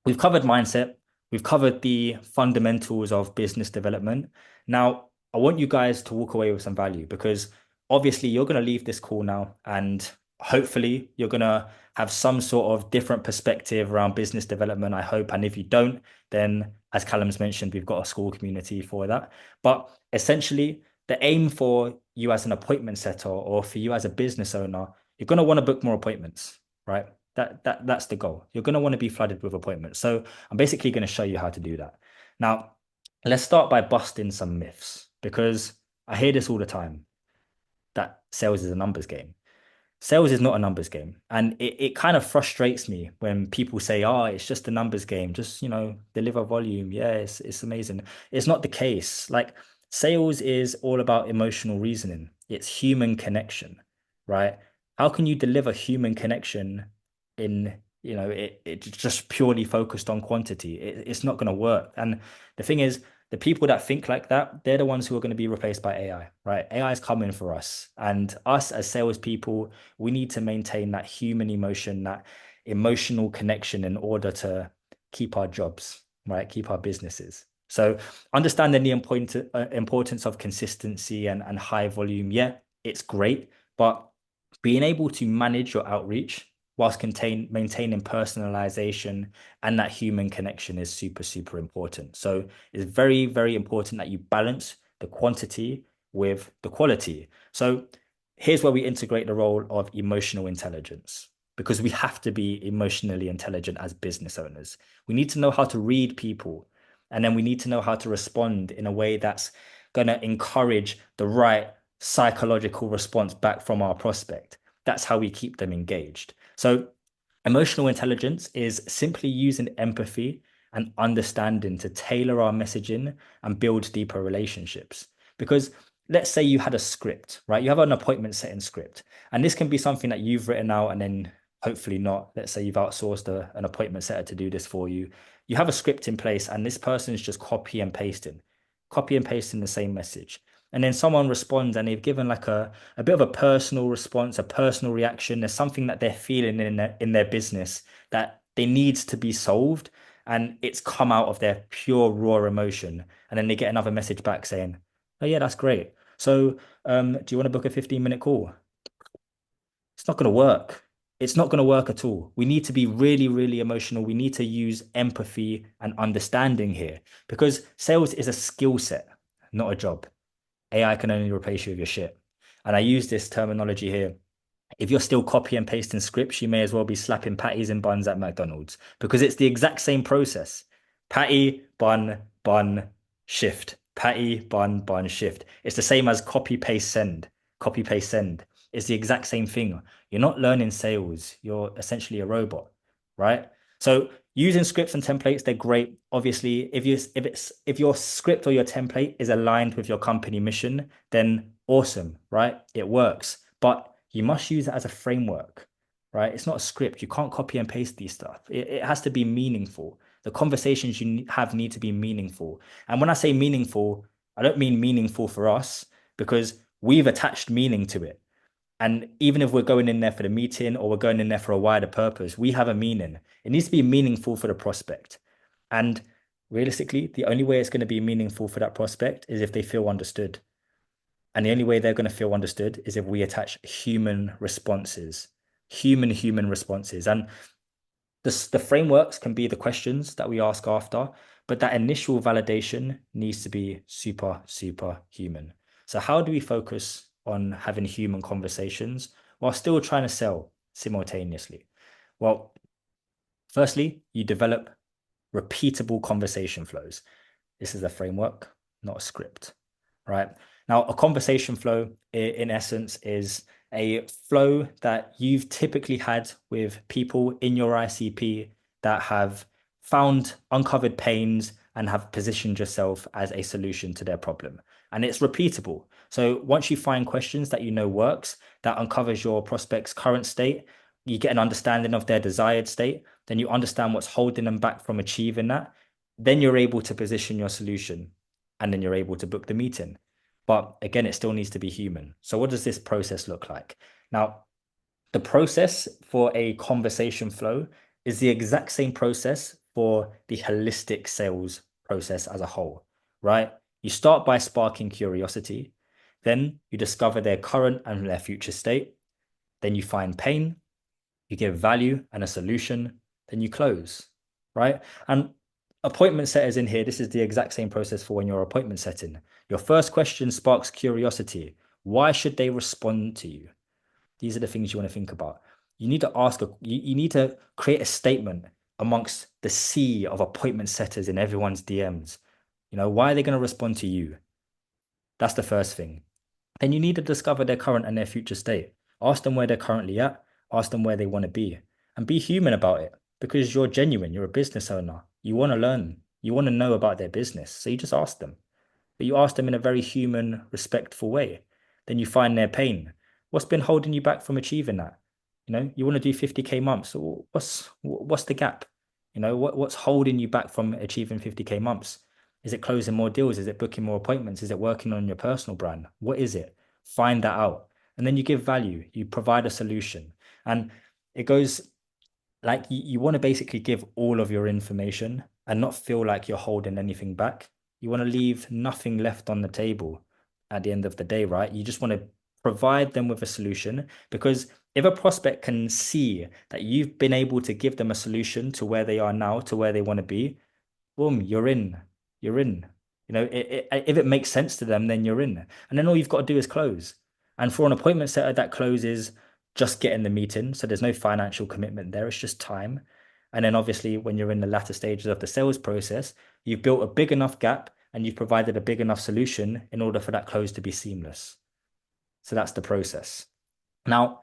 we've covered mindset. We've covered the fundamentals of business development. Now, I want you guys to walk away with some value because obviously you're going to leave this call now and hopefully you're going to have some sort of different perspective around business development, I hope. And if you don't, then as Callum's mentioned, we've got a school community for that. But essentially, the aim for you as an appointment setter or for you as a business owner, you're going to want to book more appointments, right? That's the goal. You're going to want to be flooded with appointments. So I'm basically going to show you how to do that. Now, let's start by busting some myths because I hear this all the time that sales is a numbers game. Sales is not a numbers game. And it kind of frustrates me when people say, oh, it's just a numbers game. Just, deliver volume. Yeah, it's amazing. It's not the case. Like sales is all about emotional reasoning. It's human connection, right? How can you deliver human connection in, it's just purely focused on quantity? It's not going to work. And the thing is, the people that think like that, they're the ones who are going to be replaced by AI, right? AI is coming for us. And us as salespeople, we need to maintain that human emotion, that emotional connection in order to keep our jobs, right? Keep our businesses. So understanding the importance of consistency and high volume, yeah, it's great, but being able to manage your outreach whilst maintaining personalization and that human connection is super, super important. So it's very, very important that you balance the quantity with the quality. So here's where we integrate the role of emotional intelligence because we have to be emotionally intelligent as business owners. We need to know how to read people, and then we need to know how to respond in a way that's going to encourage the right psychological response back from our prospect. That's how we keep them engaged. So emotional intelligence is simply using empathy and understanding to tailor our messaging and build deeper relationships. Because let's say you had a script, right? You have an appointment setting script, and this can be something that you've written out and then hopefully not. Let's say you've outsourced an appointment setter to do this for you. You have a script in place, and this person is just copy and pasting the same message. And then someone responds and they've given like a bit of a personal response, a personal reaction. There's something that they're feeling in their business that they needs to be solved. And it's come out of their pure raw emotion. And then they get another message back saying, oh yeah, that's great. So do you want to book a 15-minute call? It's not going to work. It's not going to work at all. We need to be really, really emotional. We need to use empathy and understanding here because sales is a skill set, not a job. AI can only replace you with your shit. And I use this terminology here. If you're still copy and pasting scripts, you may as well be slapping patties and buns at McDonald's because it's the exact same process. Patty, bun, shift. Patty, bun, bun, shift. It's the same as copy, paste, send. Copy, paste, send. It's the exact same thing. You're not learning sales. You're essentially a robot, right? So using scripts and templates, they're great. Obviously, if your script or your template is aligned with your company mission, then awesome, right? It works. But you must use it as a framework, right? It's not a script. You can't copy and paste these stuff. It has to be meaningful. The conversations you have need to be meaningful. And when I say meaningful, I don't mean meaningful for us because we've attached meaning to it. And even if we're going in there for the meeting or we're going in there for a wider purpose, we have a meaning. It needs to be meaningful for the prospect. And realistically, the only way it's going to be meaningful for that prospect is if they feel understood. And the only way they're going to feel understood is if we attach human responses, human responses. And the frameworks can be the questions that we ask after, but that initial validation needs to be super human. So how do we focus on having human conversations while still trying to sell simultaneously? Well, firstly, you develop repeatable conversation flows. This is a framework, not a script, right? Now, a conversation flow, in essence, is a flow that you've typically had with people in your ICP that have found uncovered pains and have positioned yourself as a solution to their problem. And it's repeatable. So once you find questions that you know works, that uncovers your prospect's current state, you get an understanding of their desired state, then you understand what's holding them back from achieving that. Then you're able to position your solution and then you're able to book the meeting. But again, it still needs to be human. So what does this process look like? Now, the process for a conversation flow is the exact same process for the holistic sales process as a whole, right? You start by sparking curiosity, then you discover their current and their future state, then you find pain, you give value and a solution, then you close, right? And appointment setters in here, this is the exact same process for when you're appointment setting. Your first question sparks curiosity. Why should they respond to you? These are the things you want to think about. You need to you need to create a statement amongst the sea of appointment setters in everyone's DMs. Why are they going to respond to you? That's the first thing. Then you need to discover their current and their future state. Ask them where they're currently at, ask them where they want to be, and be human about it because you're genuine. You're a business owner. You want to learn, you want to know about their business. So you just ask them, but you ask them in a very human, respectful way. Then you find their pain. What's been holding you back from achieving that? You want to do 50K months. So what's the gap? What's holding you back from achieving 50K months? Is it closing more deals? Is it booking more appointments? Is it working on your personal brand? What is it? Find that out. And then you give value. You provide a solution. And it goes like you want to basically give all of your information and not feel like you're holding anything back. You want to leave nothing left on the table at the end of the day, right? You just want to provide them with a solution because if a prospect can see that you've been able to give them a solution to where they are now, to where they want to be, boom, you're in. You're in. If it makes sense to them, then you're in. And then all you've got to do is close. And for an appointment setter, that closes just getting the meeting. So there's no financial commitment there. It's just time. And then obviously, when you're in the latter stages of the sales process, you've built a big enough gap and you've provided a big enough solution in order for that close to be seamless. So that's the process. Now,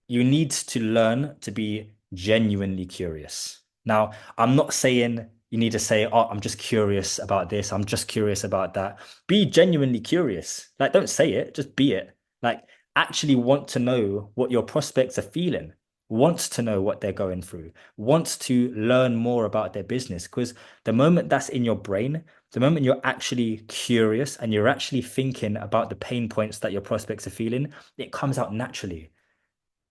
you need to learn to be genuinely curious. Now, I'm not saying you need to say, oh, I'm just curious about this. I'm just curious about that. Be genuinely curious. Like, don't say it, just be it. Like, actually want to know what your prospects are feeling, wants to know what they're going through, wants to learn more about their business. Because the moment that's in your brain, the moment you're actually curious and you're actually thinking about the pain points that your prospects are feeling, it comes out naturally.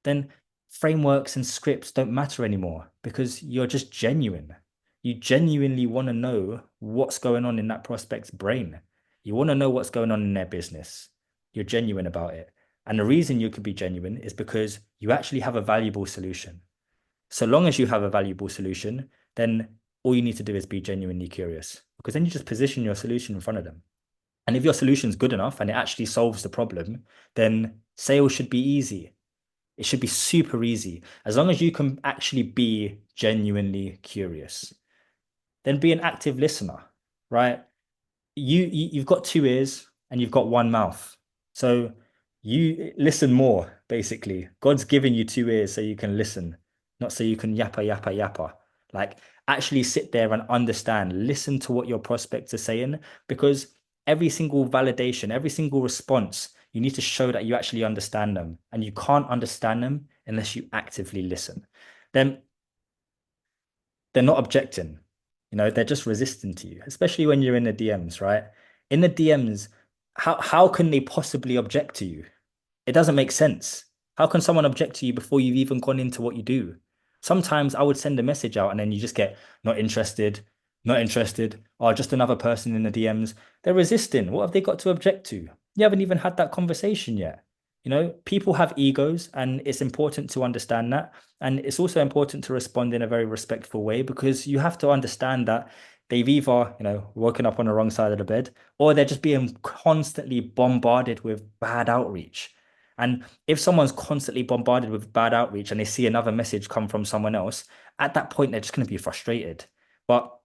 Then frameworks and scripts don't matter anymore because you're just genuine. You genuinely want to know what's going on in that prospect's brain. You want to know what's going on in their business. You're genuine about it. And the reason you could be genuine is because you actually have a valuable solution. So long as you have a valuable solution, then all you need to do is be genuinely curious because then you just position your solution in front of them. And if your solution is good enough and it actually solves the problem, then sales should be easy. It should be super easy as long as you can actually be genuinely curious. Then be an active listener, right? you've got two ears and you've got one mouth. So you listen more, basically. God's given you two ears so you can listen, not so you can yappa yappa yappa. Like actually sit there and understand, listen to what your prospects are saying, because every single validation, every single response, you need to show that you actually understand them. And you can't understand them unless you actively listen. Then they're not objecting. They're just resisting to you, especially when you're in the DMs, right? In the DMs, how can they possibly object to you? It doesn't make sense. How can someone object to you before you've even gone into what you do? Sometimes I would send a message out and then you just get not interested, not interested, or just another person in the DMs. They're resisting. What have they got to object to? You haven't even had that conversation yet. People have egos and it's important to understand that. And it's also important to respond in a very respectful way because you have to understand that they've either, woken up on the wrong side of the bed or they're just being constantly bombarded with bad outreach. And if someone's constantly bombarded with bad outreach and they see another message come from someone else, at that point, they're just going to be frustrated. But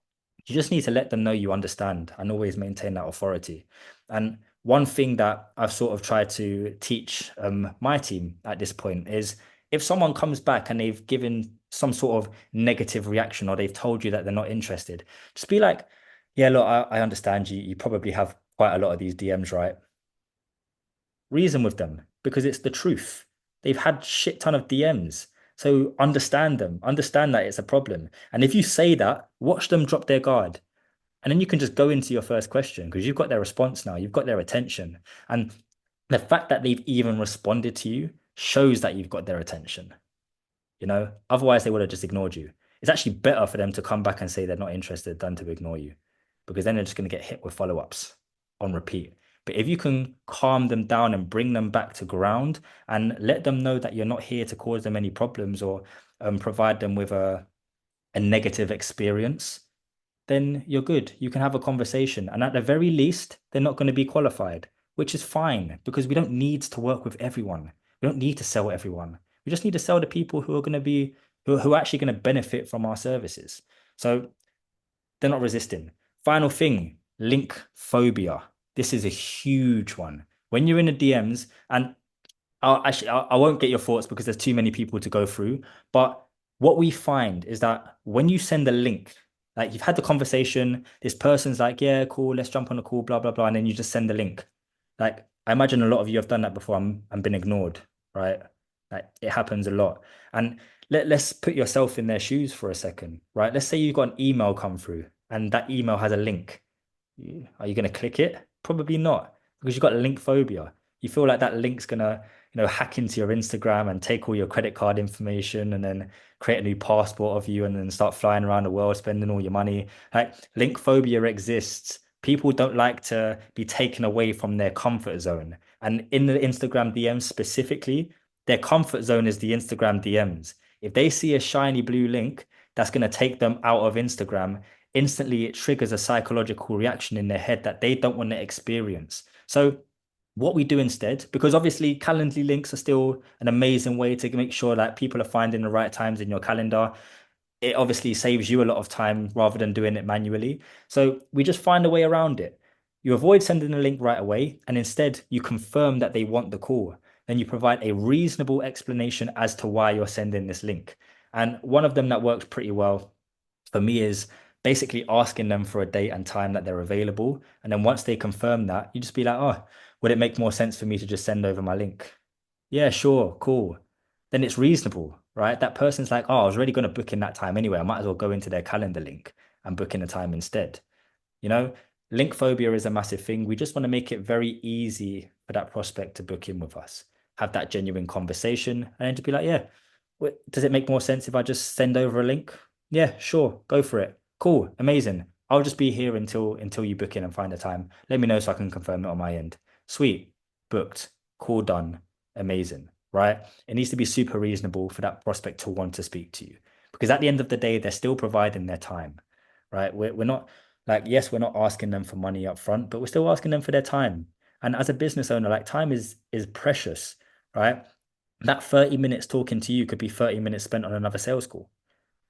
you just need to let them know you understand and always maintain that authority. And one thing that I've sort of tried to teach my team at this point is if someone comes back and they've given some sort of negative reaction or they've told you that they're not interested, just be like, yeah, look, I understand you. You probably have quite a lot of these DMs, right? Reason with them because it's the truth. They've had shit ton of DMs. So understand them, understand that it's a problem. And if you say that, watch them drop their guard. And then you can just go into your first question because you've got their response now, you've got their attention. And the fact that they've even responded to you shows that you've got their attention. Otherwise they would have just ignored you. It's actually better for them to come back and say they're not interested than to ignore you because then they're just going to get hit with follow-ups on repeat. But if you can calm them down and bring them back to ground and let them know that you're not here to cause them any problems or provide them with a negative experience, then you're good. You can have a conversation. And at the very least, they're not going to be qualified, which is fine because we don't need to work with everyone. We don't need to sell everyone. We just need to sell the people who are going to be, who are actually going to benefit from our services. So they're not resisting. Final thing, link phobia. This is a huge one. When you're in the DMs, and I won't get your thoughts because there's too many people to go through. But what we find is that when you send a link, like you've had the conversation, this person's like, yeah, cool, let's jump on a call, blah, blah, blah. And then you just send the link. Like, I imagine a lot of you have done that before and been ignored, right? Like, it happens a lot. And let's put yourself in their shoes for a second, right? Let's say you've got an email come through and that email has a link. Are you going to click it? Probably not, because you've got link phobia. You feel like that link's gonna, hack into your Instagram and take all your credit card information and then create a new passport of you and then start flying around the world spending all your money. Like link phobia exists. People don't like to be taken away from their comfort zone. And in the Instagram DMs specifically, their comfort zone is the Instagram DMs. If they see a shiny blue link that's going to take them out of Instagram, instantly it triggers a psychological reaction in their head that they don't want to experience. So what we do instead, because obviously Calendly links are still an amazing way to make sure that people are finding the right times in your calendar. It obviously saves you a lot of time rather than doing it manually. So we just find a way around it. You avoid sending a link right away, and instead you confirm that they want the call. Then you provide a reasonable explanation as to why you're sending this link. And one of them that works pretty well for me is basically asking them for a date and time that they're available. And then once they confirm that, you just be like, oh, would it make more sense for me to just send over my link? Yeah, sure, cool. Then it's reasonable, right? That person's like, oh, I was already going to book in that time anyway. I might as well go into their calendar link and book in a time instead. You know, link phobia is a massive thing. We just want to make it very easy for that prospect to book in with us, have that genuine conversation, and then to be like, yeah, does it make more sense if I just send over a link? Yeah, sure, go for it. Cool, amazing. I'll just be here until you book in and find a time. Let me know so I can confirm it on my end. Sweet, booked, call done, amazing, right? It needs to be super reasonable for that prospect to want to speak to you because at the end of the day, they're still providing their time, right? We're not like, yes, we're not asking them for money up front, but we're still asking them for their time. And as a business owner, like time is precious, right? That 30 minutes talking to you could be 30 minutes spent on another sales call.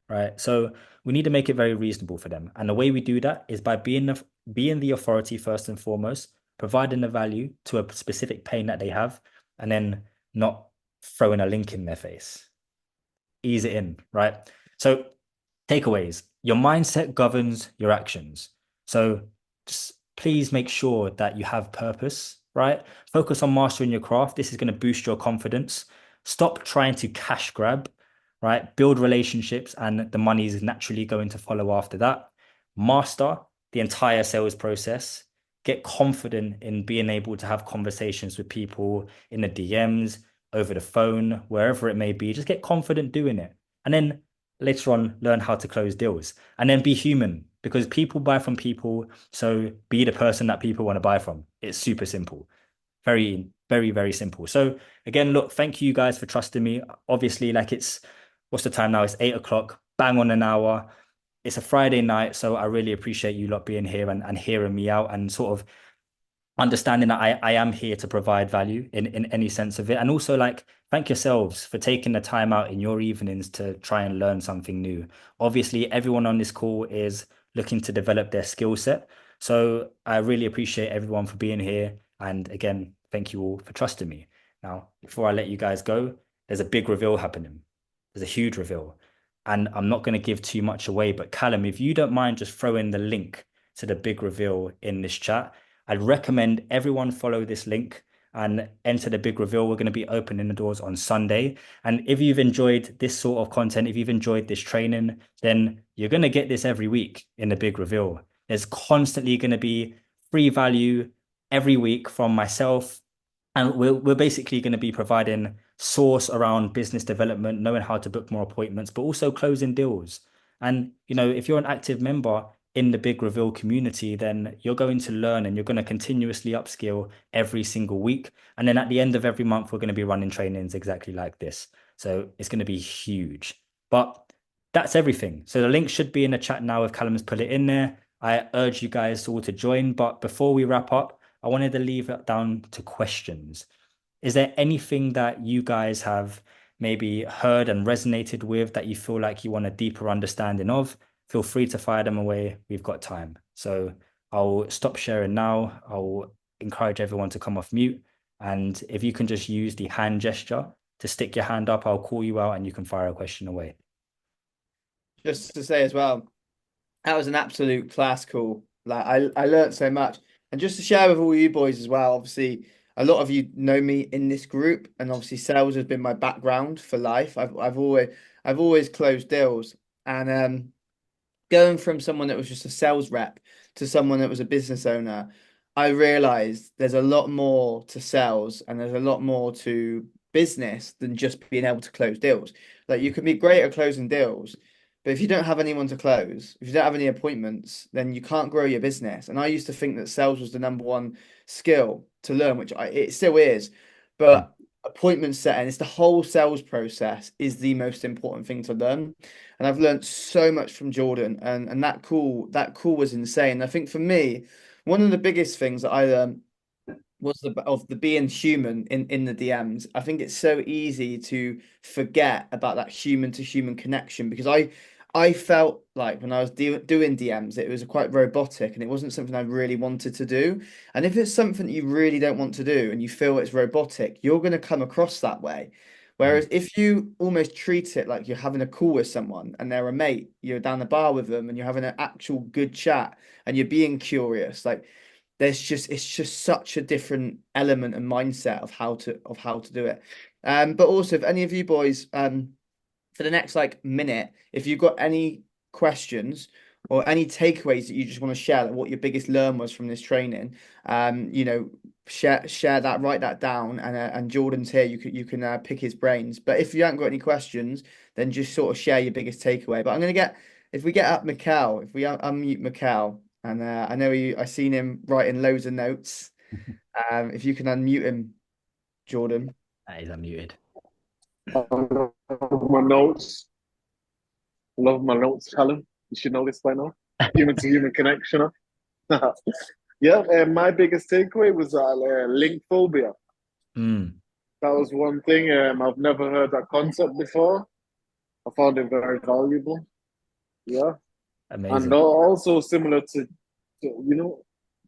right? So we need to make it very reasonable for them. And the way we do that is by being the authority first and foremost, providing the value to a specific pain that they have, and then not throwing a link in their face. Ease it in, right? So takeaways. Your mindset governs your actions. So just please make sure that you have purpose, right? Focus on mastering your craft. This is going to boost your confidence. Stop trying to cash grab, right? Build relationships, and the money is naturally going to follow after that. Master the entire sales process. Get confident in being able to have conversations with people in the DMs, over the phone, wherever it may be. Just get confident doing it. And then later on, learn how to close deals. And then be human because people buy from people. So be the person that people want to buy from. It's super simple. Very, very, very simple. So again, look, thank you guys for trusting me. Obviously, like what's the time now? It's 8 o'clock, bang on an hour. It's a Friday night. So I really appreciate you lot being here and hearing me out and sort of understanding that I am here to provide value in any sense of it. And also like thank yourselves for taking the time out in your evenings to try and learn something new. Obviously, everyone on this call is looking to develop their skill set. So I really appreciate everyone for being here. And again, thank you all for trusting me. Now, before I let you guys go, there's a big reveal happening. There's a huge reveal. And I'm not going to give too much away, but Callum, if you don't mind just throwing the link to the big reveal in this chat, I'd recommend everyone follow this link and enter the big reveal. We're going to be opening the doors on Sunday. And if you've enjoyed this sort of content, if you've enjoyed this training, then you're going to get this every week in the big reveal. There's constantly going to be free value every week from myself. And we're basically going to be providing source around business development, knowing how to book more appointments, but also closing deals. And, if you're an active member in the big reveal community, then you're going to learn and you're going to continuously upskill every single week. And then at the end of every month, we're going to be running trainings exactly like this. So it's going to be huge. But that's everything. So the link should be in the chat now if Callum's put it in there. I urge you guys all to join. But before we wrap up, I wanted to leave it down to questions. Is there anything that you guys have maybe heard and resonated with that you feel like you want a deeper understanding of? Feel free to fire them away. We've got time. So I'll stop sharing now. I'll encourage everyone to come off mute. And if you can just use the hand gesture to stick your hand up, I'll call you out and you can fire a question away. Just to say as well, that was an absolute class call. Like I learned so much. And just to share with all you boys as well, obviously a lot of you know me in this group, and obviously sales has been my background for life. I've always closed deals. And going from someone that was just a sales rep to someone that was a business owner, I realized there's a lot more to sales and there's a lot more to business than just being able to close deals. Like you can be great at closing deals, but if you don't have anyone to close, if you don't have any appointments, then you can't grow your business. And I used to think that sales was the number one skill to learn, which it still is. But appointment setting, it's the whole sales process is the most important thing to learn. And I've learned so much from Jordan, and that call was insane. I think for me, one of the biggest things that I learned was the being human in the DMs. I think it's so easy to forget about that human to human connection because I felt like when I was doing DMs, it was quite robotic and it wasn't something I really wanted to do. And if it's something that you really don't want to do and you feel it's robotic, you're going to come across that way. Mm. Whereas if you almost treat it like you're having a call with someone and they're a mate, you're down the bar with them and you're having an actual good chat and you're being curious, like it's just such a different element and mindset of how to do it. But also if any of you boys for the next like minute, if you've got any questions or any takeaways that you just want to share, like what your biggest learn was from this training, share that, write that down, and Jordan's here. You can pick his brains. But if you haven't got any questions, then just sort of share your biggest takeaway. But I'm gonna get if we get up Mikkel, if we unmute Mikkel, and I know I seen him writing loads of notes. If you can unmute him, Jordan. That is unmuted. I love my notes. Love my notes, Callum. You should know this by now. Human to human connection. Yeah, my biggest takeaway was link phobia. Mm. That was one thing. I've never heard that concept before. I found it very valuable. Yeah, and Amazing. also similar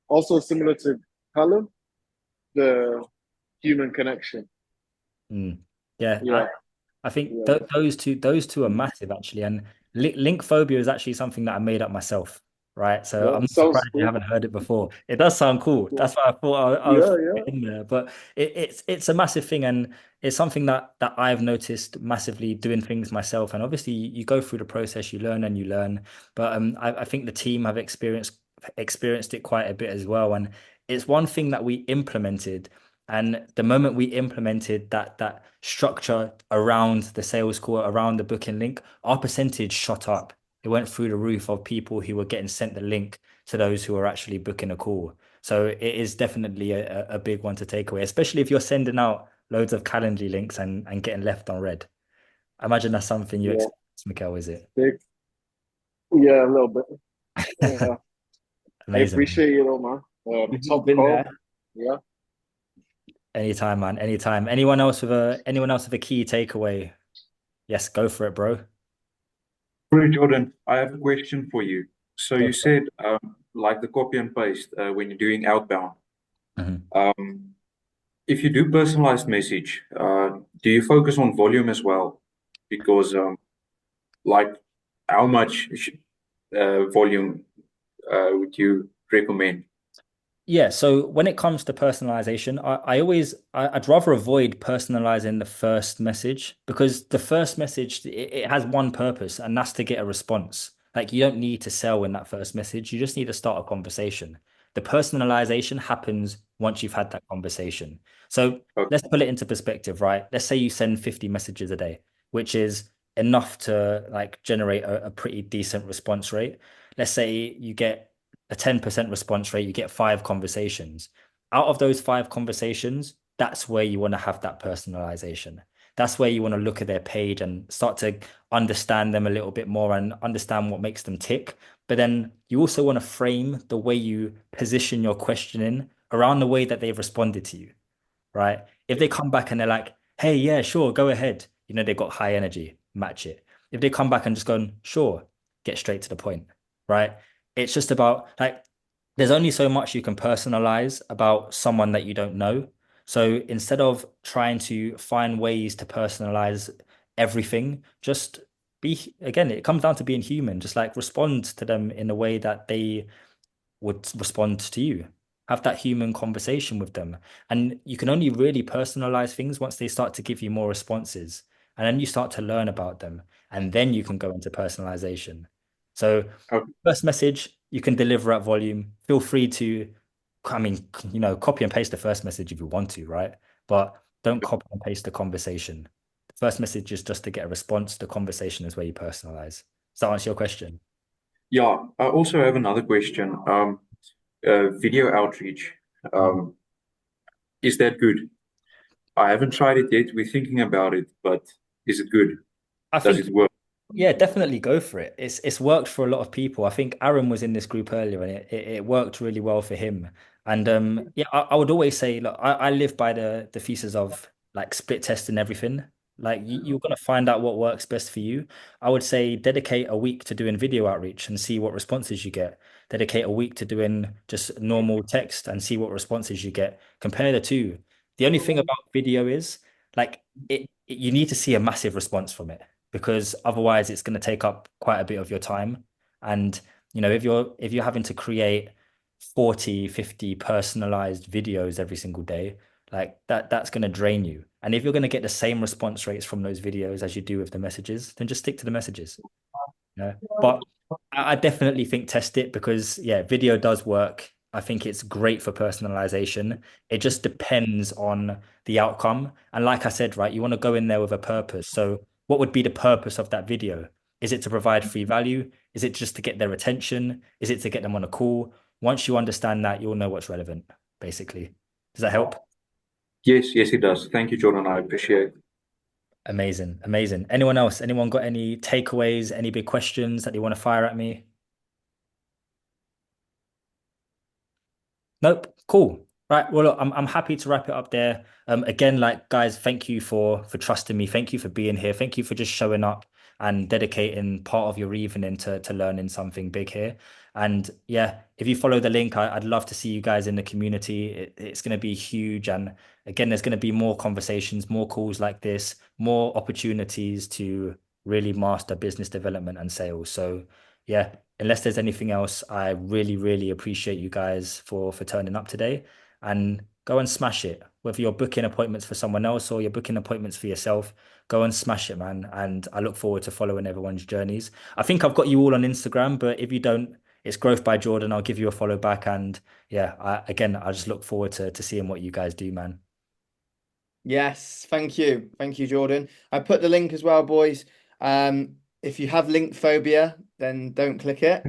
also similar to Callum, the human connection. Mm. Yeah, Yeah, I think yeah. those two are massive actually, and link phobia is actually something that I made up myself, right? So Yeah, I'm it not sounds surprised you cool. haven't heard it before. It does sound cool. Yeah, That's why I thought I'll yeah, throw yeah. it in there. But it's a massive thing, and it's something that I've noticed massively doing things myself. And obviously, you go through the process, you learn and you learn. But I think the team have experienced it quite a bit as well, and it's one thing that we implemented. And the moment we implemented that structure around the sales call, around the booking link, our percentage shot up. It went through the roof of people who were getting sent the link to those who are actually booking a call. So it is definitely a big one to take away, especially if you're sending out loads of Calendly links and getting left on red. I imagine that's something you Yeah, experience, Mikhail, is it? big. Yeah, a little bit. Yeah, I Amazing. appreciate you though, man. We've all Top been call. there. Yeah. Anytime, man. Anytime. Anyone else with a key takeaway? Yes, go for it, bro. Hey, Jordan, I have a question for you. So Go you for said like the copy and paste when you're doing outbound. it. Um, if you do personalized message, do you focus on volume as well? Because like how much volume would you recommend? Yeah, so when it comes to personalization, I'd rather avoid personalizing the first message because the first message it has one purpose and that's to get a response. Like you don't need to sell in that first message, you just need to start a conversation. The personalization happens once you've had that conversation. So Okay. let's put it into perspective, right? Let's say you send 50 messages a day, which is enough to like generate a pretty decent response rate. Let's say you get a 10% response rate, you get five conversations. Out of those five conversations, that's where you want to have that personalization. That's where you want to look at their page and start to understand them a little bit more and understand what makes them tick. But then you also want to frame the way you position your questioning around the way that they've responded to you, right? If they come back and they're like, hey, yeah, sure, go ahead. They've got high energy, match it. If they come back and just go, sure, get straight to the point, right? It's just about like, there's only so much you can personalize about someone that you don't know. So instead of trying to find ways to personalize everything, just again, it comes down to being human, just like respond to them in a way that they would respond to you. Have that human conversation with them. And you can only really personalize things once they start to give you more responses. And then you start to learn about them. And then you can go into personalization. So, Okay. first message, you can deliver at volume. Feel free to, I mean, copy and paste the first message if you want to, right? But don't copy and paste the conversation. The first message is just to get a response. The conversation is where you personalize. Does that answer your question? Yeah, I also have another question. Video outreach. Mm. Um, is that good? I haven't tried it yet. We're thinking about it, but is it good? I Does think it work? Yeah, definitely go for it. It's worked for a lot of people. I think Aaron was in this group earlier and it worked really well for him. And yeah, I would always say, look, I live by the thesis of like split testing everything. Like you're gonna find out what works best for you. I would say dedicate a week to doing video outreach and see what responses you get. Dedicate a week to doing just normal text and see what responses you get. Compare the two. The only thing about video is like you need to see a massive response from it because otherwise it's going to take up quite a bit of your time. And if you're having to create 40, 50 personalized videos every single day, like that's going to drain you. And if you're going to get the same response rates from those videos as you do with the messages, then just stick to the messages. But I definitely think test it because yeah, video does work. I think it's great for personalization. It just depends on the outcome. And like I said, right, you want to go in there with a purpose. So what would be the purpose of that video? Is it to provide free value? Is it just to get their attention? Is it to get them on a call? Once you understand that, you'll know what's relevant, basically. Does that help? Yes, yes, it does. Thank you, Jordan. I appreciate it. Amazing, amazing. Anyone else? Anyone got any takeaways, any big questions that you want to fire at me? Nope. Cool. Right. Well, look, I'm happy to wrap it up there. Again, like guys, thank you for trusting me. Thank you for being here. Thank you for just showing up and dedicating part of your evening to learning something big here. And yeah, if you follow the link, I'd love to see you guys in the community. It's going to be huge. And again, there's going to be more conversations, more calls like this, more opportunities to really master business development and sales. So yeah, unless there's anything else, I really, really appreciate you guys for turning up today and go and smash it. Whether you're booking appointments for someone else or you're booking appointments for yourself, go and smash it, man. And I look forward to following everyone's journeys. I think I've got you all on Instagram, but if you don't, it's Growth by Jordan. I'll give you a follow back. And yeah, I just look forward to seeing what you guys do, man. Yes, thank you. Thank you, Jordan. I put the link as well, boys. If you have link phobia, then don't click it.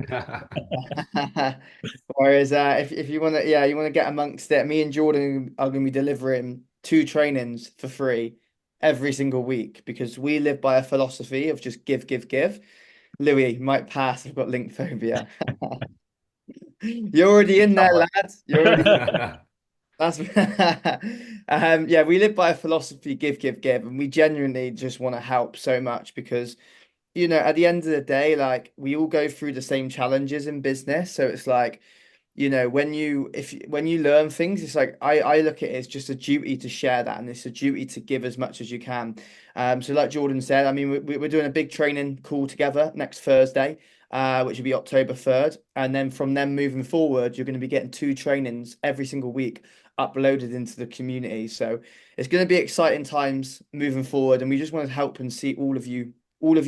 Whereas if you want to, yeah, you want to get amongst it, me and Jordan are going to be delivering 2 trainings for free every single week because we live by a philosophy of just give, give, give. Louis you might pass. I've got link phobia. You're already in there, lads. You're already. That's yeah, we live by a philosophy, give, give, give, and we genuinely just want to help so much because at the end of the day, like we all go through the same challenges in business. So it's like, when you learn things, it's like I look at it as just a duty to share that, and it's a duty to give as much as you can. So like Jordan said, I mean, we're doing a big training call together next Thursday, which will be October 3rd, and then from then moving forward, you're going to be getting 2 trainings every single week uploaded into the community. So it's going to be exciting times moving forward, and we just want to help and see all of you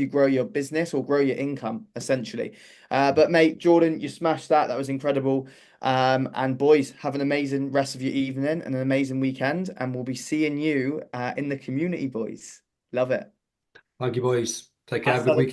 grow your business or grow your income essentially. But mate, Jordan, you smashed that. That was incredible. And boys, have an amazing rest of your evening and an amazing weekend. And we'll be seeing you in the community, boys. Love it. Thank you, boys. Take care. Have a Hasta good weekend.